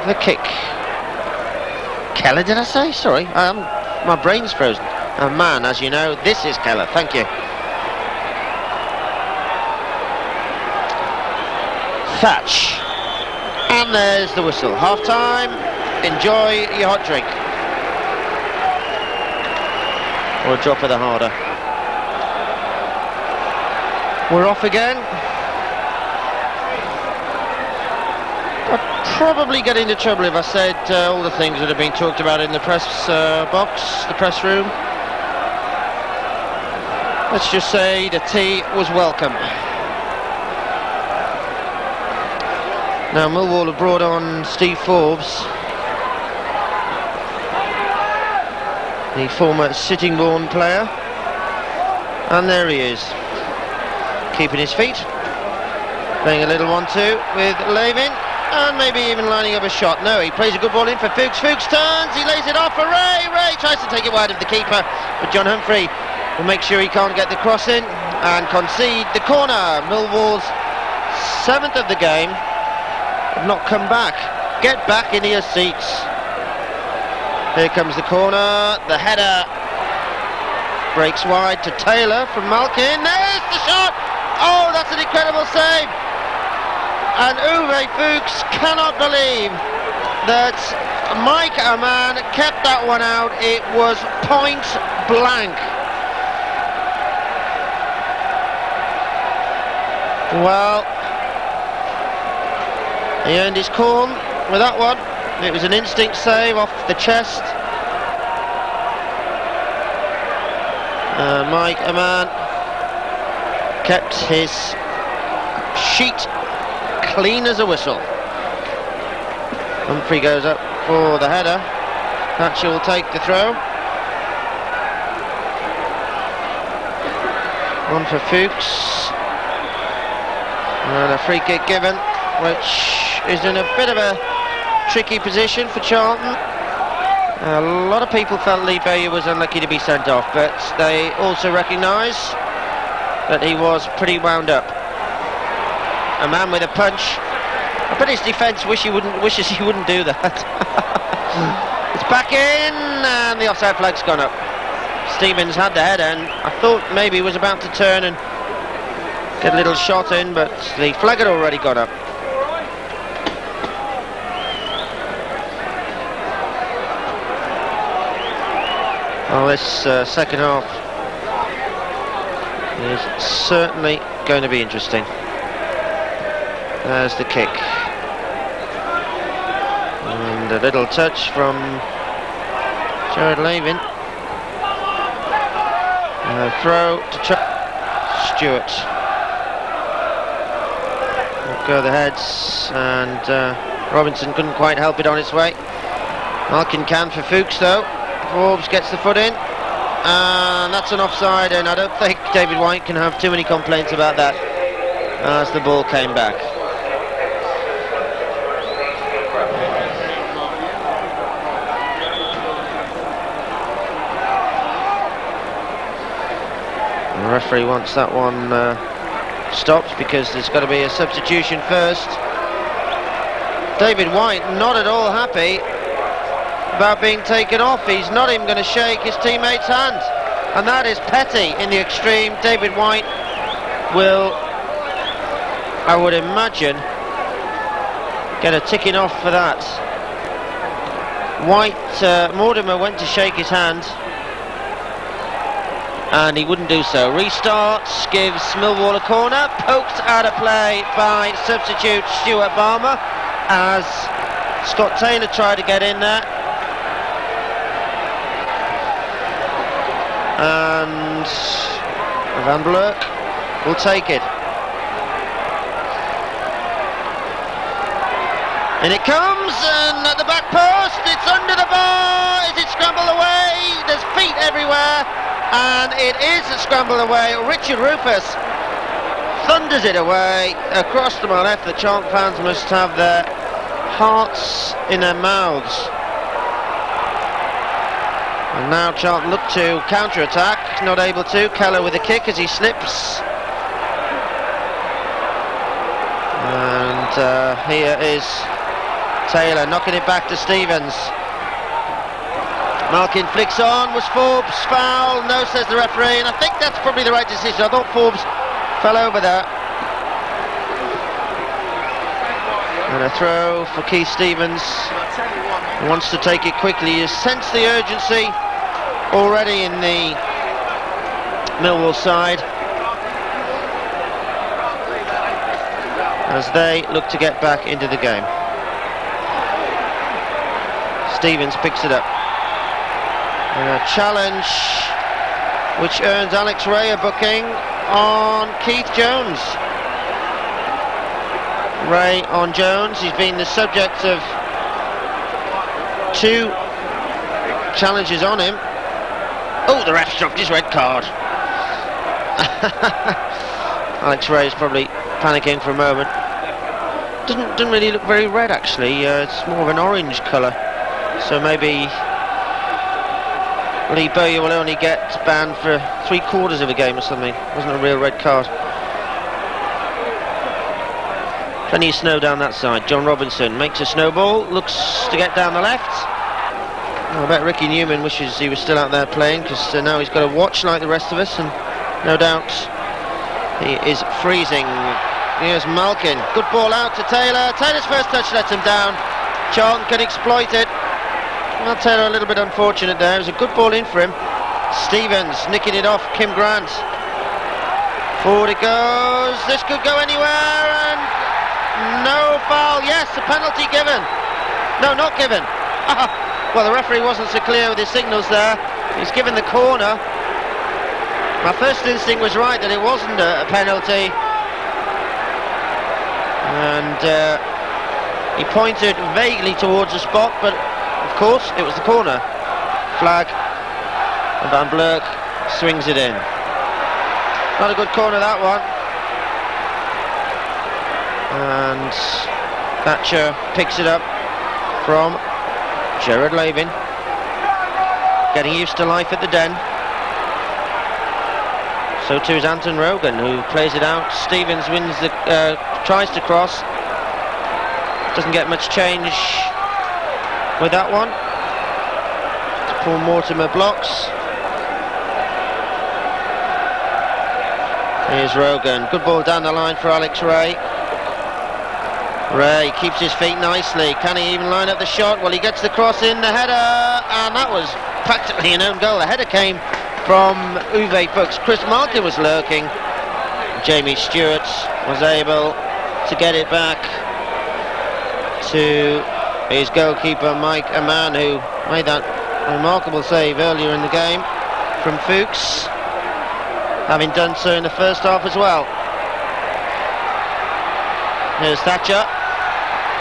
The kick. Keller, did I say? Sorry, my brain's frozen. Ammann, as you know, this is Keller. Thank you. Thatcher. And there's the whistle. Half time. Enjoy your hot drink. Or a drop of the harder. We're off again. I'd probably get into trouble if I said all the things that have been talked about in the press box, the press room. Let's just say the tea was welcome. Now Millwall have brought on Steve Forbes, the former Sittingbourne player, and there he is, keeping his feet, playing a little 1-2 with Lavin, and maybe even lining up a shot. No, he plays a good ball in for Fuchs. Fuchs turns, he lays it off for Ray. Ray tries to take it wide of the keeper, but John Humphrey will make sure he can't get the cross in and concede the corner. Millwall's 7th of the game have not come back. Get back into your seats. Here comes the corner, the header breaks wide to Taylor from Malkin. There's the shot. Oh, that's an incredible save. And Uwe Fuchs cannot believe that Ammann kept that one out. It was point blank. Well, he earned his corn with that one. It was an instinct save off the chest. Ammann kept his sheet clean as a whistle. Humphrey goes up for the header. Thatcher will take the throw. One for Fuchs. And a free kick given, which is in a bit of a tricky position for Charlton. A lot of people felt Lee Bowyer was unlucky to be sent off, but they also recognise that he was pretty wound up. Ammann with a punch. I bet his defence wishes he wouldn't do that. It's back in, and the offside flag's gone up. Stevens had the header, and I thought maybe he was about to turn and get a little shot in, but the flag had already gone up. Well, this second half is certainly going to be interesting. There's the kick. And a little touch from Lavin. Throw to Stuart. Go the heads, and Robinson couldn't quite help it on its way. Malkin can for Fuchs though. Forbes gets the foot in, and that's an offside, and I don't think David Whyte can have too many complaints about that as the ball came back. The referee wants that one stopped because there's got to be a substitution first. David Whyte not at all happy about being taken off. He's not even going to shake his teammate's hand, and that is petty in the extreme. David Whyte will, I would imagine, get a ticking off for that. Whyte, Mortimer went to shake his hand and he wouldn't do so. Restarts, gives Millwall a corner, poked out of play by substitute Stuart Balmer as Scott Taylor tried to get in there. And Blerk will take it. And it comes, and at the back post, it's under the bar. Is it scrambled away? There's feet everywhere, and it is a scramble away. Richard Rufus thunders it away across to my left. The Charlton fans must have their hearts in their mouths. And now Charlton look to counter-attack, not able to. Keller with a kick as he slips. And here is Taylor knocking it back to Stevens. Malkin flicks on. Was Forbes foul? No, says the referee, and I think that's probably the right decision. I thought Forbes fell over there. And a throw for Keith Stevens. He wants to take it quickly. You sense the urgency already in the Millwall side as they look to get back into the game. Stevens picks it up. And a challenge which earns Alex Ray a booking on Keith Jones. Ray on Jones. He's been the subject of 2 challenges on him. Oh, the ref dropped his red card. Alex Ray is probably panicking for a moment. Doesn't really look very red actually. It's more of an orange colour. So maybe Bowyer will only get banned for 3/4 of a game or something. Wasn't a real red card. Plenty of snow down that side. John Robinson makes a snowball, looks to get down the left. Oh, I bet Ricky Newman wishes he was still out there playing, because now he's got to watch like the rest of us, and no doubt he is freezing. Here's Malkin. Good ball out to Taylor. Taylor's first touch lets him down. Charlton can exploit it. Well, Taylor a little bit unfortunate there. It was a good ball in for him. Stevens nicking it off Kim Grant. Forward it goes. This could go anywhere, and no foul. Yes, a penalty given. No, not given. Well, the referee wasn't so clear with his signals there. He's given the corner. My first instinct was right that it wasn't a penalty. And he pointed vaguely towards the spot, but of course it was the corner flag, and Blerk swings it in. Not a good corner, that one. And Thatcher picks it up from Lavin, getting used to life at the Den. So too is Rogan, who plays it out. Stevens wins the tries to cross. Doesn't get much change with that one. Paul Mortimer blocks. Here's Rogan. Good ball down the line for Alex Ray. Ray keeps his feet nicely. Can he even line up the shot? Well, he gets the cross in, the header, and that was practically an own goal. The header came from Fuchs. Chris Malkin was lurking. Jamie Stuart was able to get it back to his goalkeeper Ammann, who made that remarkable save earlier in the game from Fuchs, having done so in the first half as well. Here's Thatcher.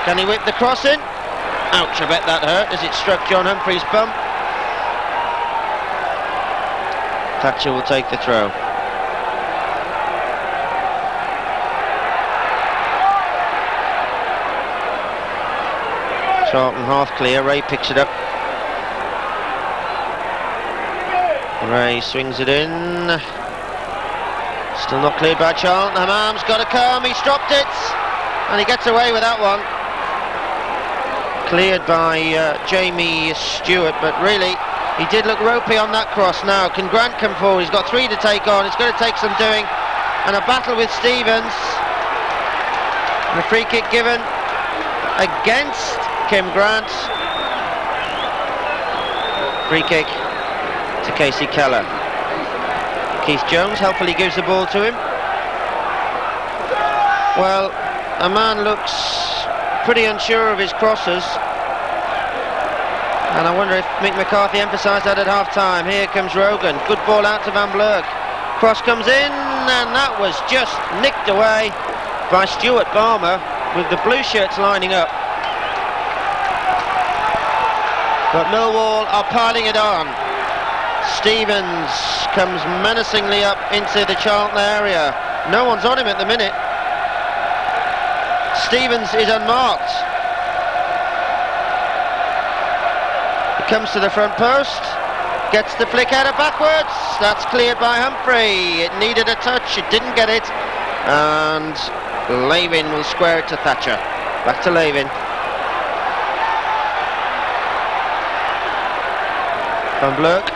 Can he whip the cross in? Ouch, I bet that hurt as it struck John Humphrey's bum. Thatcher will take the throw. Charlton half clear. Ray picks it up. Ray swings it in. Still not cleared by Charlton. Hammam's got to come. He's dropped it, and he gets away with that one. Cleared by Jamie Stuart, but really he did look ropey on that cross. Now can Grant come forward? He's got 3 to take on. It's going to take some doing, and a battle with Stevens. And a free kick given against Kim Grant. Free kick to Casey Keller. Keith Jones helpfully gives the ball to him. Well, Ammann looks pretty unsure of his crosses, and I wonder if Mick McCarthy emphasised that at half-time. Here comes Rogan, good ball out to Van Blerk. Cross comes in, and that was just nicked away by Stuart Balmer, with the blue shirts lining up. But Millwall are piling it on. Stevens comes menacingly up into the Charlton area. No one's on him at the minute. Stevens is unmarked. He comes to the front post, gets the flick header backwards. That's cleared by Humphrey. It needed a touch, it didn't get it. And Lavin will square it to Thatcher. Back to Lavin. Van Blerk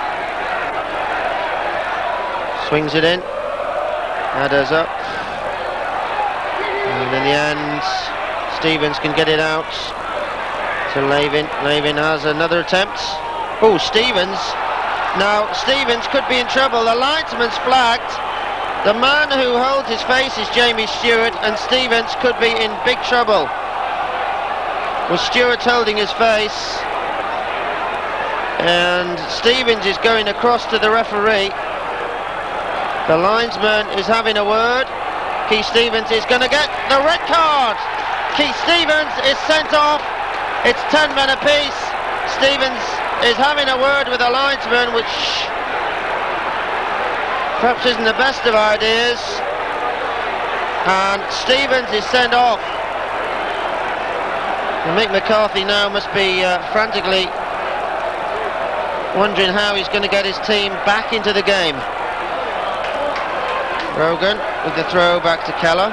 swings it in. Headers up. And in the end, Stevens can get it out to Lavin. Lavin has another attempt. Oh, Stevens. Now, Stevens could be in trouble. The linesman's flagged. The man who holds his face is Jamie Stuart, and Stevens could be in big trouble. Well, Stuart's holding his face, and Stevens is going across to the referee. The linesman is having a word. Keith Stevens is going to get the red card. Keith Stevens is sent off. It's 10 men apiece. Stevens is having a word with the linesman, which perhaps isn't the best of ideas. And Stevens is sent off. And Mick McCarthy now must be frantically wondering how he's going to get his team back into the game. Rogan with the throw back to Keller.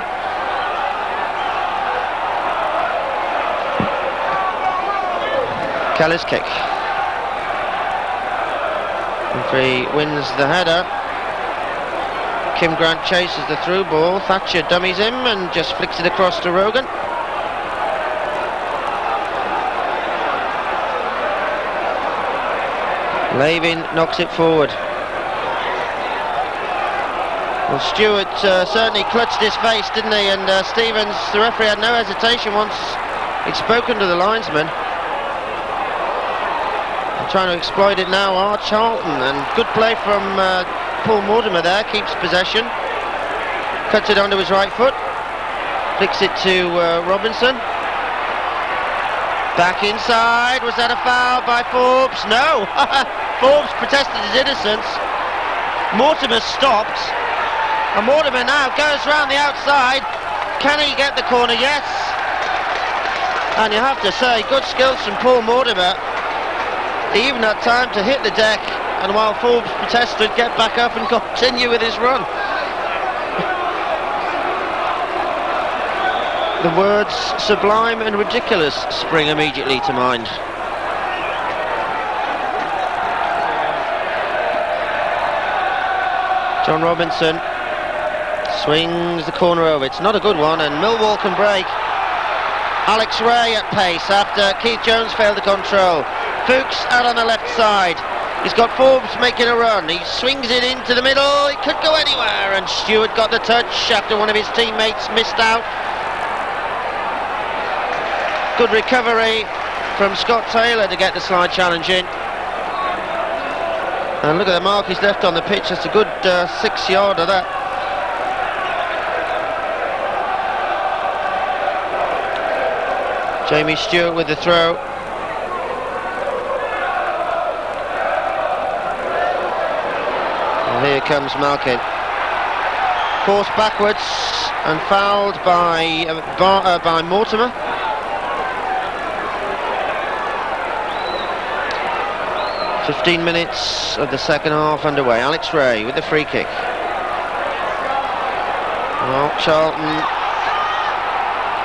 Keller's kick. Humphrey wins the header. Kim Grant chases the through ball. Thatcher dummies him and just flicks it across to Rogan. Lavin knocks it forward. Well, Stuart certainly clutched his face, didn't he? And Stevens, the referee, had no hesitation once he'd spoken to the linesman. They're trying to exploit it now are Charlton, and good play from Paul Mortimer there, keeps possession. Cuts it onto his right foot. Flicks it to Robinson. Back inside, was that a foul by Forbes? No! Forbes protested his innocence. Mortimer stopped. And Mortimer now goes round the outside. Can he get the corner? Yes. And you have to say, good skills from Paul Mortimer. He even had time to hit the deck, and while Forbes protested, get back up and continue with his run. The words sublime and ridiculous spring immediately to mind. John Robinson swings the corner over. It's not a good one, and Millwall can break. Alex Ray at pace after Keith Jones failed to control. Fuchs out on the left side. He's got Forbes making a run. He swings it into the middle. It could go anywhere, and Stuart got the touch after one of his teammates missed out. Good recovery from Scott Taylor to get the slide challenge in. And look at the mark he's left on the pitch. That's a good 6-yarder, that. Jamie Stuart with the throw. And here comes Malkin. Forced backwards and fouled by Mortimer. "15 minutes of the second half underway. Alex Ray with the free kick. Well, Charlton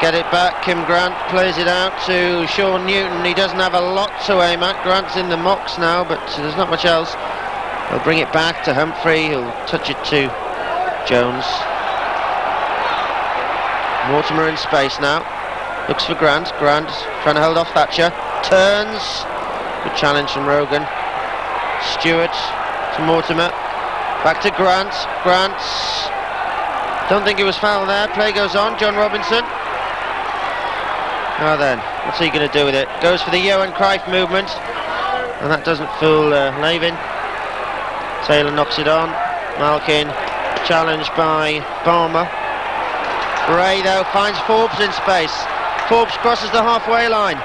get it back. Kim Grant plays it out to Sean Newton. He doesn't have a lot to aim at. Grant's in the mocks now, but there's not much else. He'll bring it back to Humphrey. He'll touch it to Jones. Mortimer in space now. Looks for Grant. Grant trying to hold off Thatcher. Turns. Good challenge from Rogan. Stuart to Mortimer. Back to Grant. Grant. Don't think he was fouled there. Play goes on. John Robinson. Now then, what's he going to do with it? Goes for the Johan Cruyff movement. And that doesn't fool Lavin. Taylor knocks it on. Malkin challenged by Balmer. Bray though finds Forbes in space. Forbes crosses the halfway line.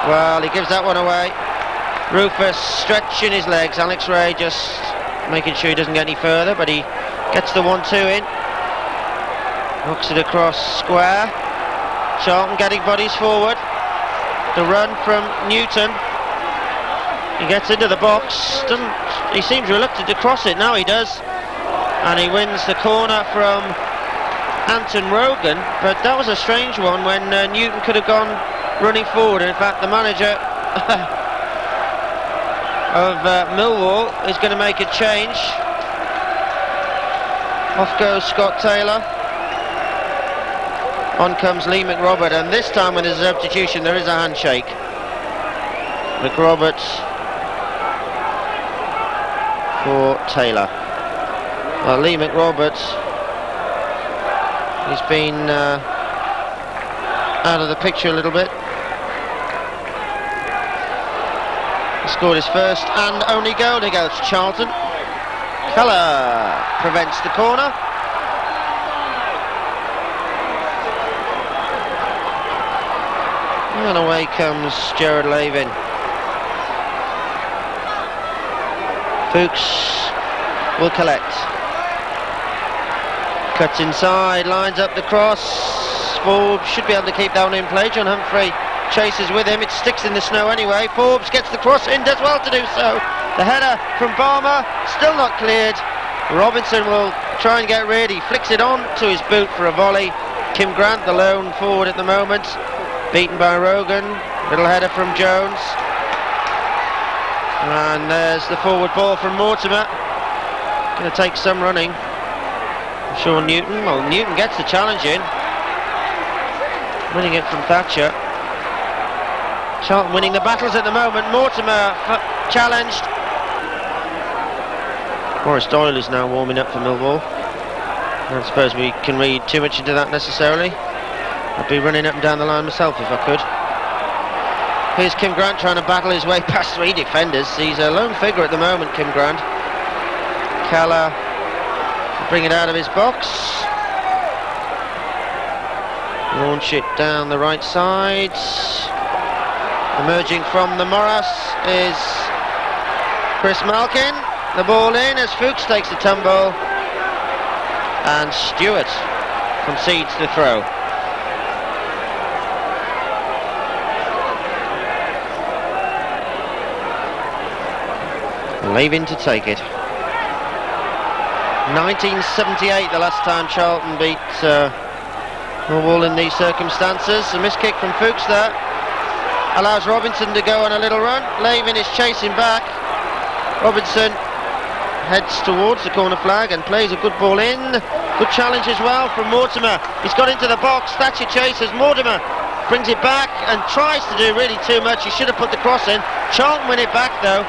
Well, he gives that one away. Rufus stretching his legs. Alex Ray just making sure he doesn't get any further, but he gets the 1-2 in. Knocks it across square. Charlton getting bodies forward. The run from Newton. He gets into the box. He seems reluctant to cross it. Now he does. And he wins the corner from Anton Rogan. But that was a strange one when Newton could have gone running forward. And in fact, the manager of Millwall is going to make a change. Off goes Scott Taylor. On comes Lee McRobert, and this time when there's a substitution there is a handshake. McRobert for Taylor. Well, Lee McRobert, he's been out of the picture a little bit. He scored his first and only goal against Charlton. Keller prevents the corner. And away comes Gerard Lavin. Fuchs will collect. Cuts inside, lines up the cross. Forbes should be able to keep that one in play. John Humphrey chases with him. It sticks in the snow anyway. Forbes gets the cross in, does well to do so. The header from Balmer, still not cleared. Robinson will try and get rid. He flicks it on to his boot for a volley. Kim Grant, the lone forward at the moment. Beaten by Rogan. Little header from Jones. And there's the forward ball from Mortimer. Going to take some running. Sean Newton. Well, Newton gets the challenge in. Winning it from Thatcher. Charlton winning the battles at the moment. Mortimer challenged. Morris Doyle is now warming up for Millwall. I don't suppose we can read too much into that necessarily. I'd be running up and down the line myself if I could. Here's Kim Grant trying to battle his way past three defenders. He's a lone figure at the moment, Kim Grant. Keller bring it out of his box. Launch it down the right side. Emerging from the morass is Chris Malkin. The ball in as Fuchs takes the tumble. And Stuart concedes the throw. Lavin to take it. 1978, the last time Charlton beat Millwall in these circumstances. A missed kick from Fuchs there allows Robinson to go on a little run. Lavin is chasing back. Robinson heads towards the corner flag and plays a good ball in. Good challenge as well from Mortimer. He's got into the box. Thatcher chases. Mortimer brings it back and tries to do really too much. He should have put the cross in. Charlton win it back though.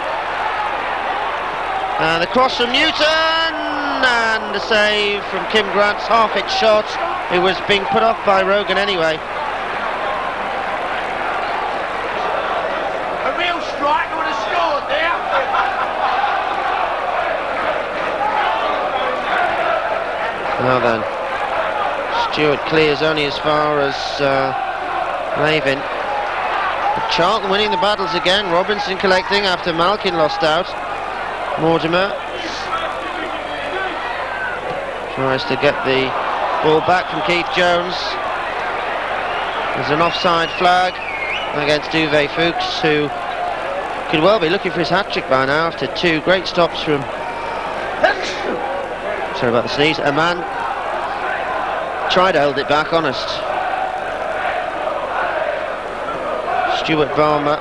The cross from Newton and the save from Kim Grant's half-hit shot. It was being put off by Rogan anyway. A real striker would have scored there. Now then, Stuart clears only as far as Lavin. But Charlton winning the battles again. Robinson collecting after Malkin lost out. Mortimer tries to get the ball back from Keith Jones. There's an offside flag against Uwe Fuchs, who could well be looking for his hat-trick by now after two great stops from sorry about the sneeze. Ammann tried to hold it back, honest. Stuart, Balmer.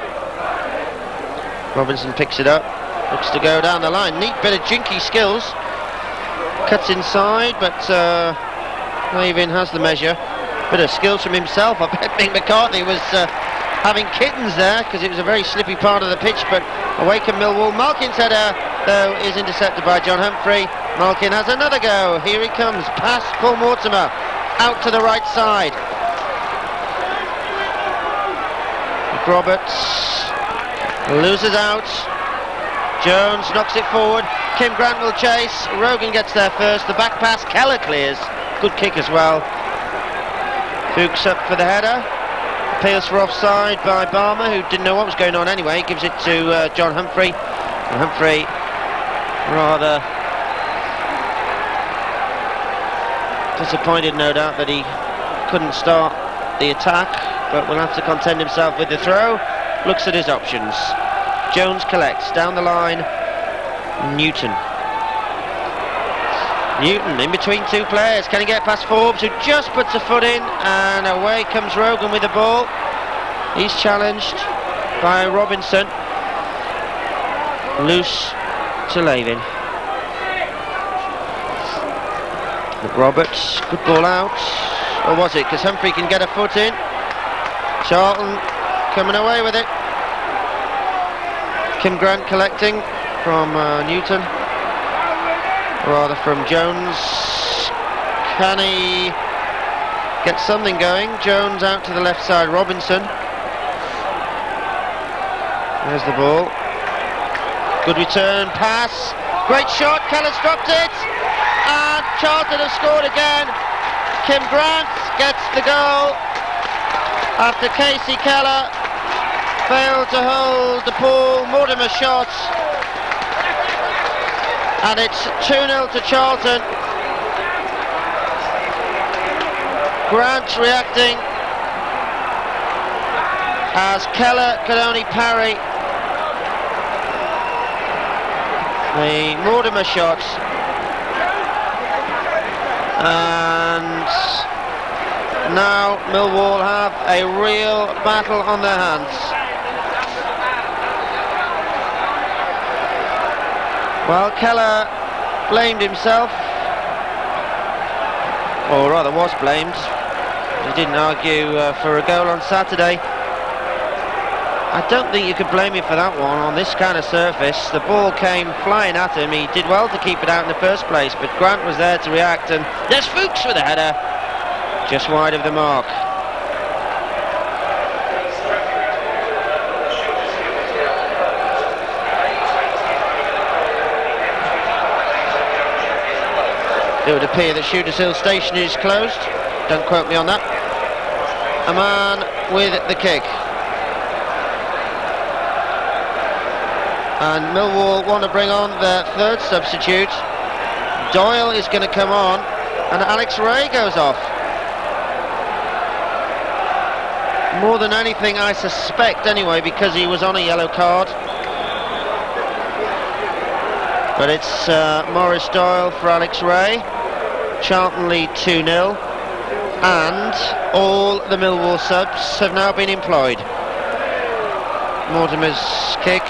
Robinson picks it up. Looks to go down the line. Neat bit of jinky skills. Cuts inside, but Lavin has the measure. Bit of skills from himself. I bet Mick McCarthy was having kittens there because it was a very slippy part of the pitch, but away from Millwall. Malkin's header, though, is intercepted by John Humphrey. Malkin has another go. Here he comes, past Paul Mortimer, out to the right side. McRobert loses out. Jones knocks it forward. Kim Grant will chase. Rogan gets there first. The back pass, Keller clears. Good kick as well. Fuchs up for the header. Appeals for offside by Balmer, who didn't know what was going on anyway. Gives it to John Humphrey. And Humphrey rather disappointed, no doubt, that he couldn't start the attack, but will have to contend himself with the throw. Looks at his options. Jones collects down the line. Newton in between two players. Can he get past Forbes, who just puts a foot in, and away comes Rogan with the ball. He's challenged by Robinson. Loose to Lavin. McRobert, good ball out. Or was it? Because Humphrey can get a foot in. Charlton coming away with it. Kim Grant collecting from Newton, rather from Jones. Can he get something going? Jones out to the left side. Robinson. There's the ball. Good return pass. Great shot. Keller's dropped it, and Charlton have scored again. Kim Grant gets the goal after Casey Keller failed to hold the Paul Mortimer shot, and it's 2-0 to Charlton. Grant reacting as Keller could only parry the Mortimer shot, and now Millwall have a real battle on their hands. Well, Keller blamed himself, or rather was blamed. He didn't argue for a goal on Saturday. I don't think you could blame him for that one on this kind of surface. The ball came flying at him. He did well to keep it out in the first place, but Grant was there to react, and there's Fuchs with a header, just wide of the mark. It would appear that Shooters Hill Station is closed. Don't quote me on that. Ammann with the kick. And Millwall want to bring on their third substitute. Doyle is going to come on, and Alex Ray goes off. More than anything, I suspect anyway, because he was on a yellow card. But it's Maurice Doyle for Alex Ray. Charlton lead 2-0, and all the Millwall subs have now been employed. Mortimer's kick.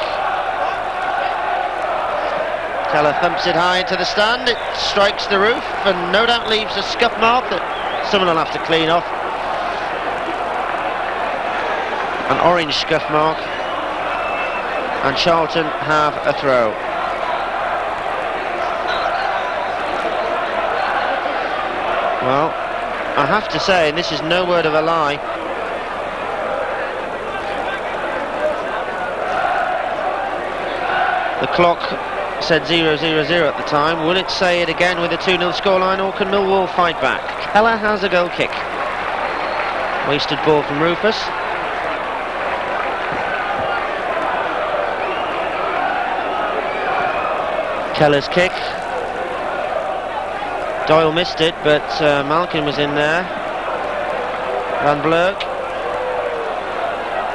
Keller thumps it high into the stand. It strikes the roof and no doubt leaves a scuff mark that someone will have to clean off. An orange scuff mark, and Charlton have a throw. Well, I have to say, and this is no word of a lie, the clock said 0-0-0 at the time. Will it say it again with a 2-0 scoreline, or can Millwall fight back? Keller has a goal kick. Wasted ball from Rufus. Keller's kick. Doyle missed it, but Malkin was in there. Van Blerk.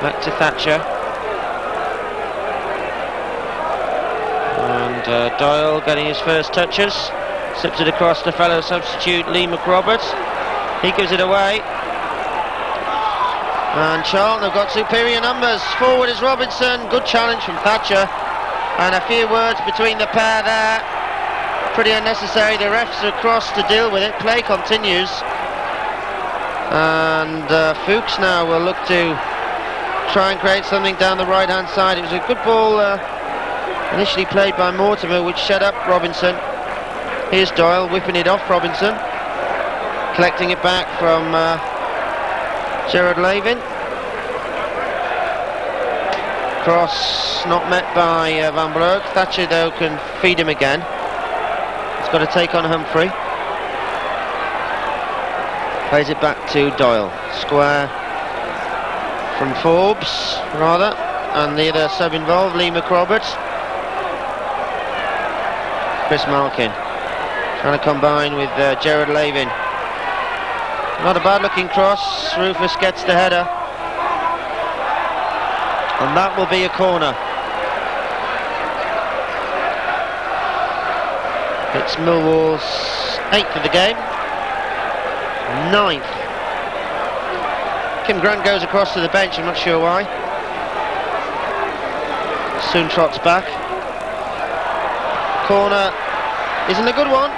Back to Thatcher. And Doyle getting his first touches. Slips it across to fellow substitute Lee McRobert. He gives it away. And Charlton have got superior numbers. Forward is Robinson. Good challenge from Thatcher. And a few words between the pair there. Pretty unnecessary. The refs are across to deal with it. Play continues. And Fuchs now will look to try and create something down the right hand side. It was a good ball initially played by Mortimer, which set up Robinson. Here's Doyle whipping it off Robinson, collecting it back from Lavin. Cross not met by Blerk. Thatcher though can feed him again. He's got to take on Humphrey. Plays it back to Doyle. Square from Forbes, rather, and the other sub involved, McRobert. Chris Malkin trying to combine with Lavin. Not a bad looking cross. Rufus gets the header, and that will be a corner. It's Millwall's 8th of the game, 9th. Kim Grant goes across to the bench, I'm not sure why. Soon trots back. Corner isn't a good one.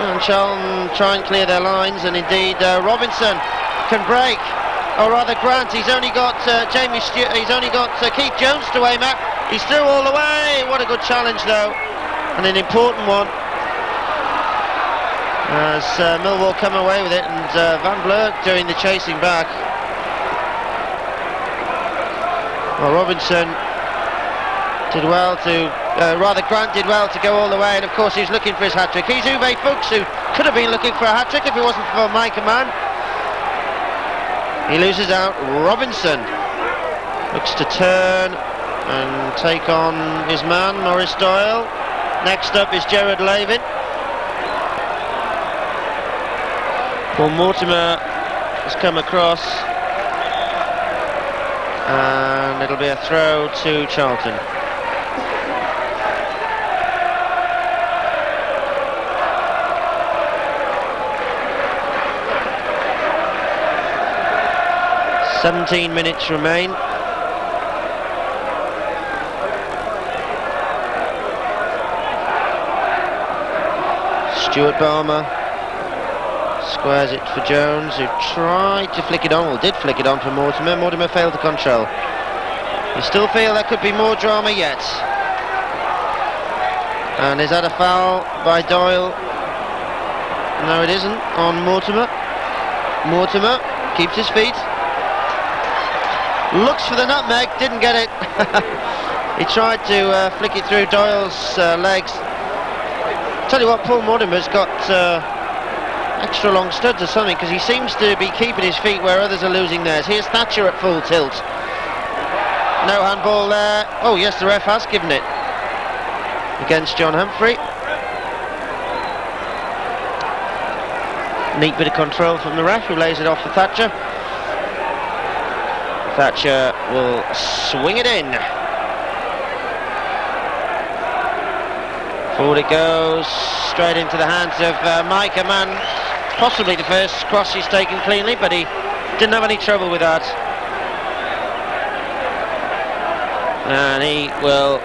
And Charlton try and clear their lines, and indeed Robinson can break. Or rather Grant, he's only got Jamie Stuart, he's only got Keith Jones to aim at. He's through all the way. What a good challenge though, and an important one. As Millwall come away with it, and Blerk doing the chasing back. Well, Robinson did well to, Grant did well to go all the way, and of course he's looking for his hat-trick. He's Fuchs, who could have been looking for a hat-trick if it wasn't for Ammann. He loses out. Robinson looks to turn and take on his man, Doyle. Next up is Lavin. Well, Mortimer has come across, and it'll be a throw to Charlton. "17 minutes remain. Stuart Balmer squares it for Jones, who tried to flick it on, did flick it on for Mortimer. Mortimer failed to control. You still feel there could be more drama yet. And is that a foul by Doyle? No, it isn't, on Mortimer. Mortimer keeps his feet. Looks for the nutmeg, didn't get it. He tried to flick it through Doyle's legs. Tell you what, Paul Mortimer's got extra long studs or something, because he seems to be keeping his feet where others are losing theirs. Here's Thatcher at full tilt. No handball there. Oh yes, the ref has given it against John Humphrey. Neat bit of control from the ref, who lays it off for Thatcher. Thatcher will swing it in. Forward it goes, straight into the hands of Ammann. Possibly the first cross he's taken cleanly, but he didn't have any trouble with that. And he will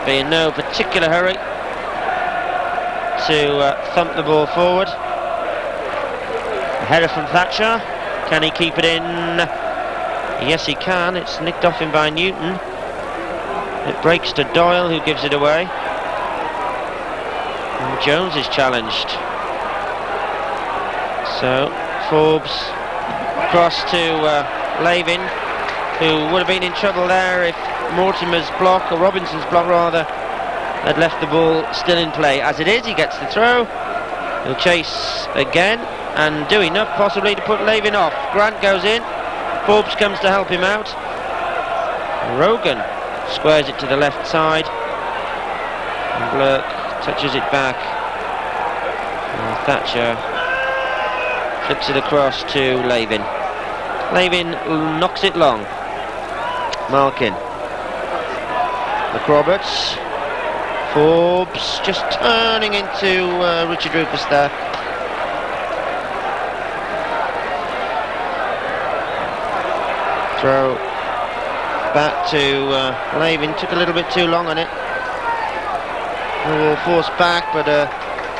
be in no particular hurry to thump the ball forward. A header from Thatcher. Can he keep it in? Yes, he can. It's nicked off him by Newton. It breaks to Doyle, who gives it away. And Jones is challenged. So Forbes cross to Lavin, who would have been in trouble there if Mortimer's block, or Robinson's block rather, had left the ball still in play. As it is, he gets the throw. He'll chase again and do enough possibly to put Lavin off. Grant goes in. Forbes comes to help him out. Rogan squares it to the left side, and Blerk touches it back. And Thatcher flicks it across to Lavin. Lavin knocks it long. Malkin. McRobert. Forbes just turning into Richard Rufus there. Throw back to Lavin. Took a little bit too long on it. Millwall forced back, but a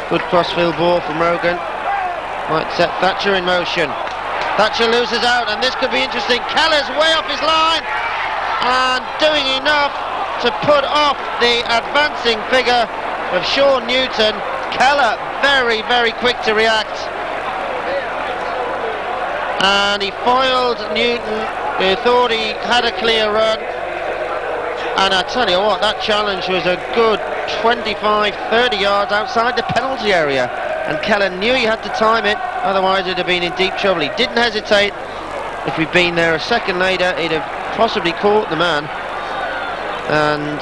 good crossfield ball from Rogan might set Thatcher in motion. Thatcher loses out, and this could be interesting. Keller's way off his line and doing enough to put off the advancing figure of Sean Newton. Keller very, very quick to react, and he foiled Newton, who thought he had a clear run. And I tell you what, that challenge was a good 25-30 yards outside the penalty area, and Keller knew he had to time it, otherwise he'd have been in deep trouble. He didn't hesitate. If he'd been there a second later, he'd have possibly caught the man, and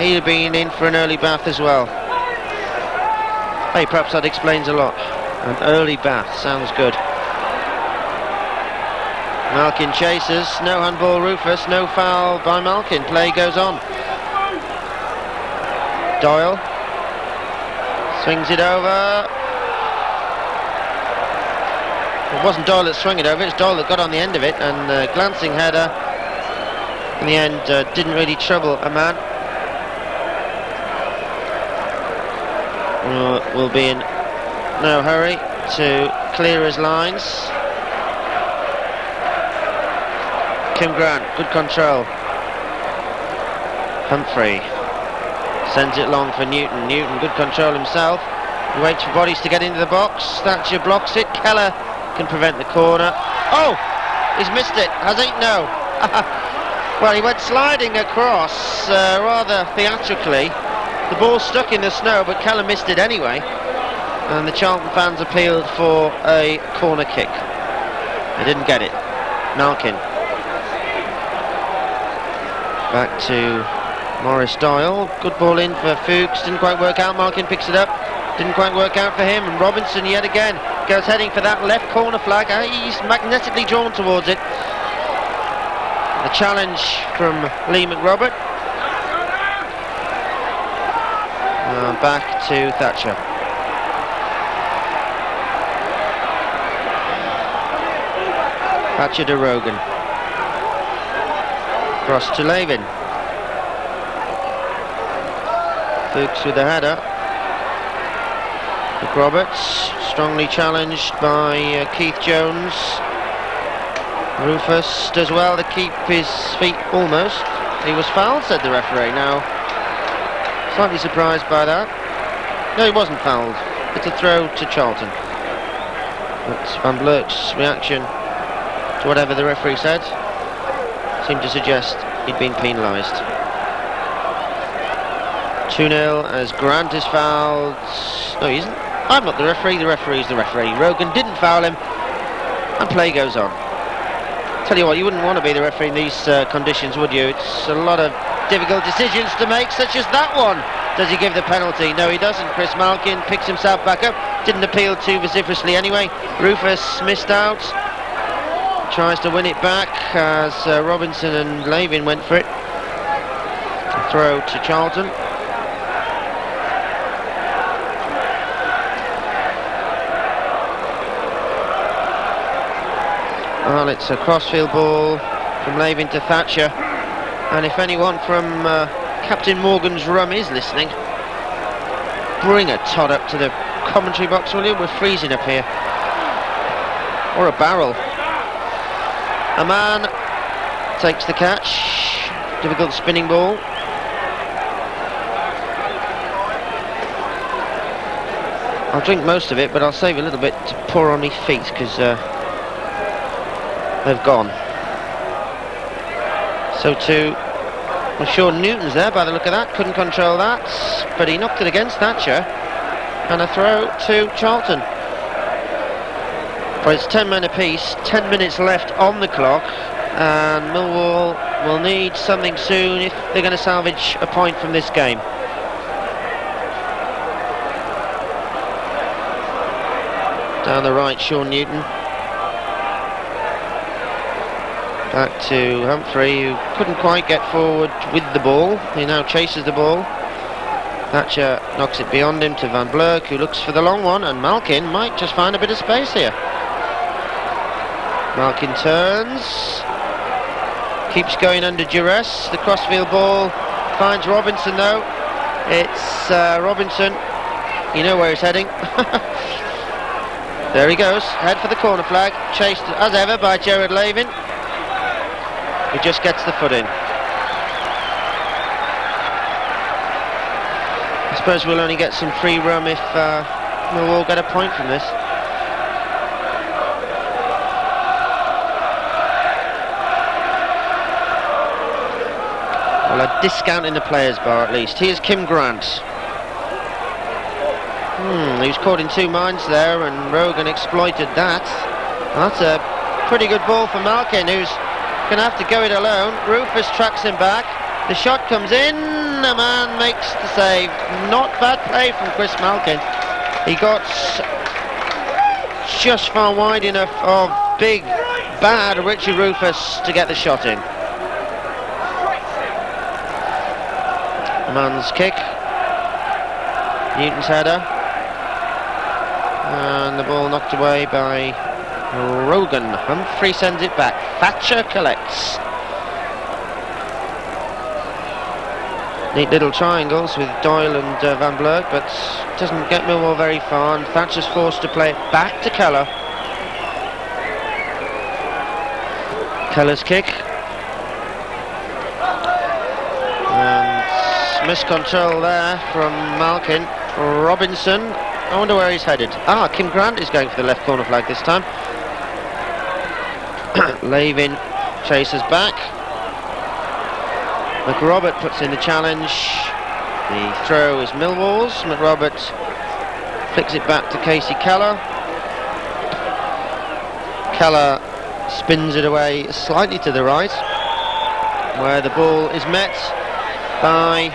he'd have been in for an early bath as well. Hey, perhaps that explains a lot. An early bath sounds good. Malkin chases, no handball Rufus, no foul by Malkin, play goes on. Doyle swings it over. It wasn't Doyle that swung it over, it's Doyle that got on the end of it, and glancing header in the end didn't really trouble Ammann. Will be in no hurry to clear his lines. Kim Grant, good control. Humphrey sends it long for Newton. Newton, good control himself. He waits for bodies to get into the box. Thatcher blocks it. Keller can prevent the corner. Oh, he's missed it, has he? No. Well, he went sliding across rather theatrically. The ball stuck in the snow, but Keller missed it anyway. And the Charlton fans appealed for a corner kick. They didn't get it. Malkin. Back to Morris Doyle. Good ball in for Fuchs. Didn't quite work out. Malkin picks it up. Didn't quite work out for him. And Robinson yet again goes heading for that left corner flag. He's magnetically drawn towards it. A challenge from Lee McRobert. Back to Thatcher. Thatcher to Rogan. Cross to Lavin. Fuchs with the header. McRobert strongly challenged by Keith Jones. Rufus does well to keep his feet almost. He was fouled, said the referee. Now, slightly surprised by that. No, he wasn't fouled. It's a throw to Charlton. But Van Blerk's reaction to whatever the referee said seemed to suggest he'd been penalised. 2-0 as Grant is fouled. No, he isn't. I'm not the referee. The referee's the referee. Rogan didn't foul him, and play goes on. Tell you what, you wouldn't want to be the referee in these conditions, would you? It's a lot of difficult decisions to make, such as that one. Does he give the penalty? No, he doesn't. Chris Malkin picks himself back up. Didn't appeal too vociferously anyway. Rufus missed out. Tries to win it back as Robinson and Lavin went for it. A throw to Charlton. Well, it's a crossfield ball from Lavin to Thatcher, and if anyone from Captain Morgan's rum is listening, bring a Todd up to the commentary box, will you? We're freezing up here. Or a barrel. Ammann takes the catch. Difficult spinning ball. I'll drink most of it, but I'll save a little bit to pour on my feet, because they've gone. So too, I'm sure Newton's there by the look of that. Couldn't control that, but he knocked it against Thatcher. And a throw to Charlton. But it's 10 men apiece, 10 minutes left on the clock, and Millwall will need something soon if they're going to salvage a point from this game. Down the right, Sean Newton. Back to Humphrey, who couldn't quite get forward with the ball. He now chases the ball. Thatcher knocks it beyond him to Van Blerk, who looks for the long one, and Malkin might just find a bit of space here. Malkin turns, keeps going under duress. The crossfield ball finds Robinson though. It's Robinson, you know where he's heading. There he goes, head for the corner flag, chased as ever by Lavin, who just gets the foot in. I suppose we'll only get some free room if Millwall get a point from this. Well, a discount in the players' bar at least. Here's Kim Grant. He was caught in two minds there, and Rogan exploited that. That's a pretty good ball for Malkin, who's going to have to go it alone. Rufus tracks him back. The shot comes in. Ammann makes the save. Not bad play from Chris Malkin. He got just far wide enough of big, bad Richie Rufus to get the shot in. Ammann's kick. Newton's header. And the ball knocked away by Rogan. Humphrey sends it back. Thatcher collects. Neat little triangles with Doyle and Van Blerk, but doesn't get Millwall very far, and Thatcher's forced to play it back to Keller. Keller's kick. And miscontrol there from Malkin. Robinson. I wonder where he's headed. Kim Grant is going for the left corner flag this time. Lavin chases back. McRobert puts in the challenge. The throw is Millwall's. McRobert flicks it back to Casey Keller. Keller spins it away slightly to the right, where the ball is met by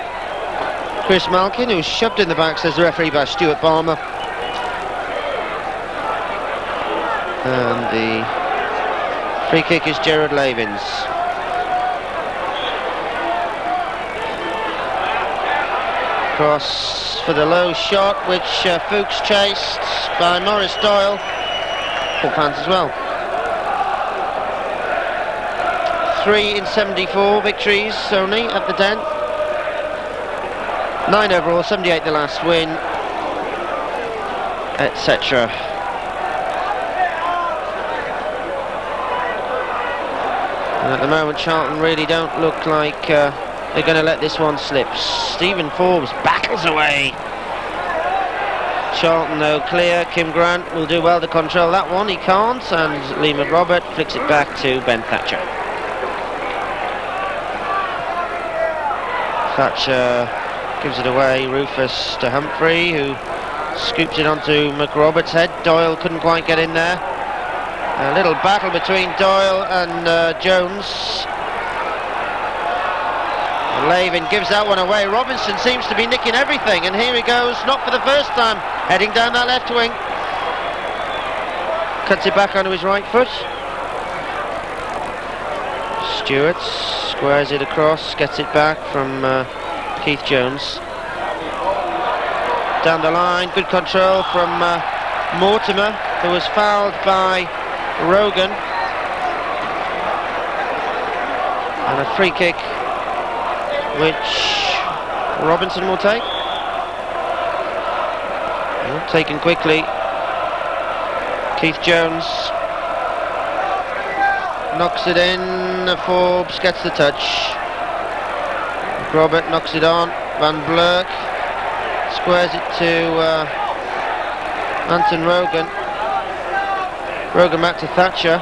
Chris Malkin, who was shoved in the back, says the referee, by Stuart Balmer. And the free kick is Lavin's. Cross for the low shot, which Fuchs chased by Maurice Doyle. Full pants as well. 3 in 74 victories only at the Den. 9 overall, 78 the last win, etc. And at the moment Charlton really don't look like they're going to let this one slip. Stephen Forbes battles away. Charlton though clear. Kim Grant will do well to control that one. He can't, and McRobert flicks it back to Ben Thatcher. Thatcher gives it away. Rufus to Humphrey, who scoops it onto McRobert's head. Doyle couldn't quite get in there. A little battle between Doyle and Jones. Lavin gives that one away. Robinson seems to be nicking everything, and here he goes, not for the first time, heading down that left wing. Cuts it back onto his right foot. Stuart squares it across, gets it back from Keith Jones. Down the line, good control from Mortimer, who was fouled by Rogan. And a free kick, which Robinson will take. Taken quickly. Keith Jones knocks it in. Forbes gets the touch. McRobert knocks it on. Van Blerk squares it to Anton Rogan. Rogan back to Thatcher.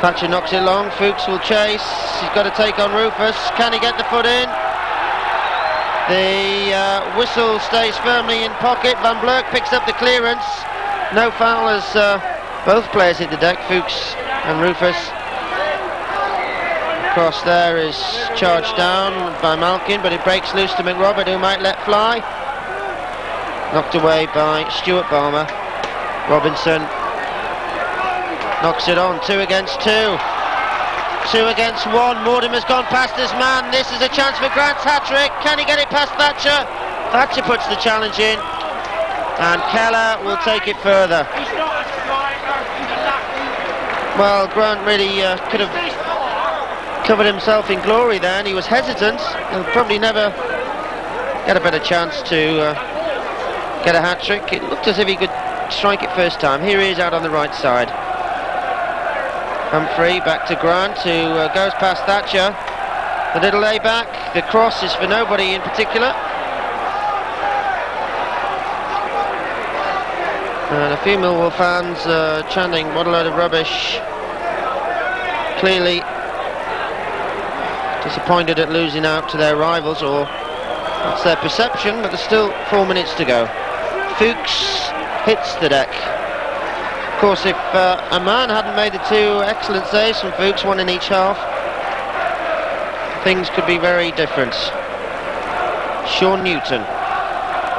Thatcher knocks it long. Fuchs will chase. He's got to take on Rufus. Can he get the foot in? The whistle stays firmly in pocket. Van Blerk picks up the clearance. No foul as both players hit the deck, Fuchs and Rufus. Cross there is charged down by Malkin, but it breaks loose to McRobert, who might let fly. Knocked away by Stuart Balmer. Robinson knocks it on. 2 against 2. 2 against 1. Mortimer's gone past his man. This is a chance for Grant's hat-trick. Can he get it past Thatcher? Thatcher puts the challenge in, and Keller will take it further. Well, Grant really could have covered himself in glory there, and he was hesitant. He'll probably never get a better chance to get a hat-trick. It looked as if he could strike it first time. Here he is out on the right side. Humphrey back to Grant, who goes past Thatcher. The little lay back. The cross is for nobody in particular. And a few Millwall fans chanting, "What a load of rubbish." Clearly disappointed at losing out to their rivals, or that's their perception, but there's still 4 minutes to go. Fuchs hits the deck. Of course, if Ammann hadn't made the 2 excellent saves from Fuchs, 1 in each half, things could be very different. Sean Newton.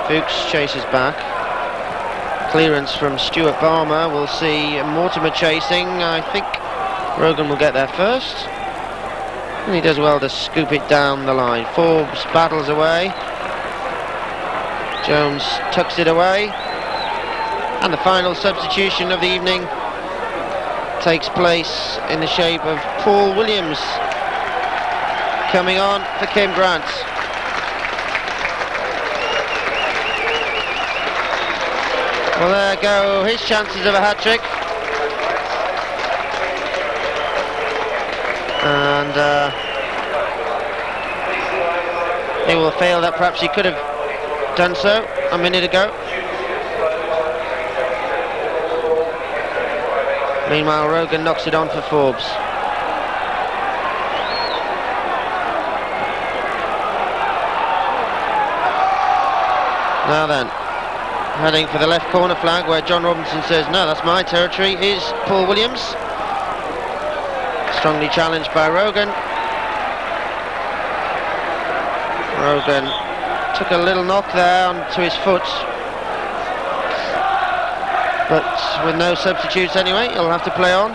Fuchs chases back. Clearance from Stuart Balmer. We'll see Mortimer chasing. I think Rogan will get there first. And he does well to scoop it down the line. Forbes battles away. Jones tucks it away. And the final substitution of the evening takes place in the shape of Paul Williams coming on for Kim Grant. Well, there go his chances of a hat-trick. And he will fail that. Perhaps he could have done so a minute ago. Meanwhile, Rogan knocks it on for Forbes. Now then, heading for the left corner flag where John Robinson says, "No, that's my territory," is Paul Williams. Strongly challenged by Rogan. Rogan took a little knock there onto his foot, but with no substitutes anyway, he'll have to play on.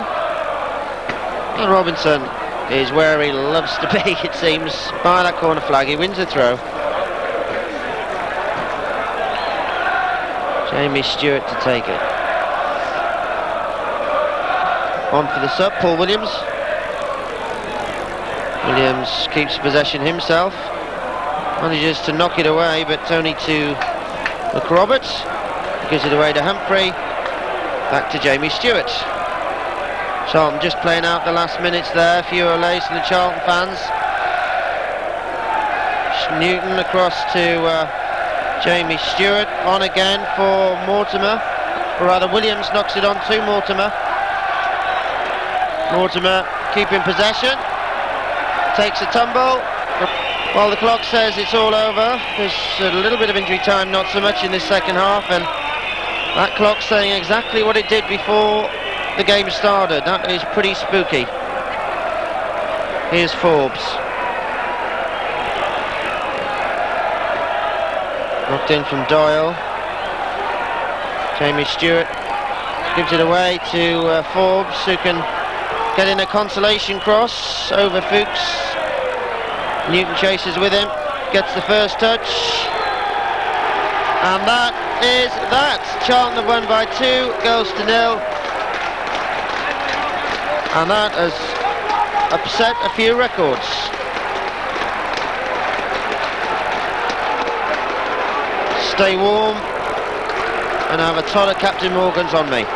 And Robinson is where he loves to be, it seems, by that corner flag. He wins the throw. Jamie Stuart to take it. On for the sub, Paul Williams. Williams keeps possession himself. Manages to knock it away, but only to McRobert. Gives it away to Humphrey. Back to Jamie Stuart. Charlton just playing out the last minutes there. Fewer lace than the Charlton fans. Newton across to Jamie Stuart. On again for Mortimer. Or rather, Williams knocks it on to Mortimer. Mortimer keeping possession. Takes a tumble. Well, the clock says it's all over. There's a little bit of injury time, not so much in this second half, and that clock's saying exactly what it did before the game started. That is pretty spooky. Here's Forbes. Knocked in from Doyle. Jamie Stuart gives it away to Forbes, who can get in a consolation cross over Fuchs. Newton chases with him, gets the first touch, and that is that. Charlton have won by 2-0, and that has upset a few records. Stay warm and have a tot of Captain Morgan's on me.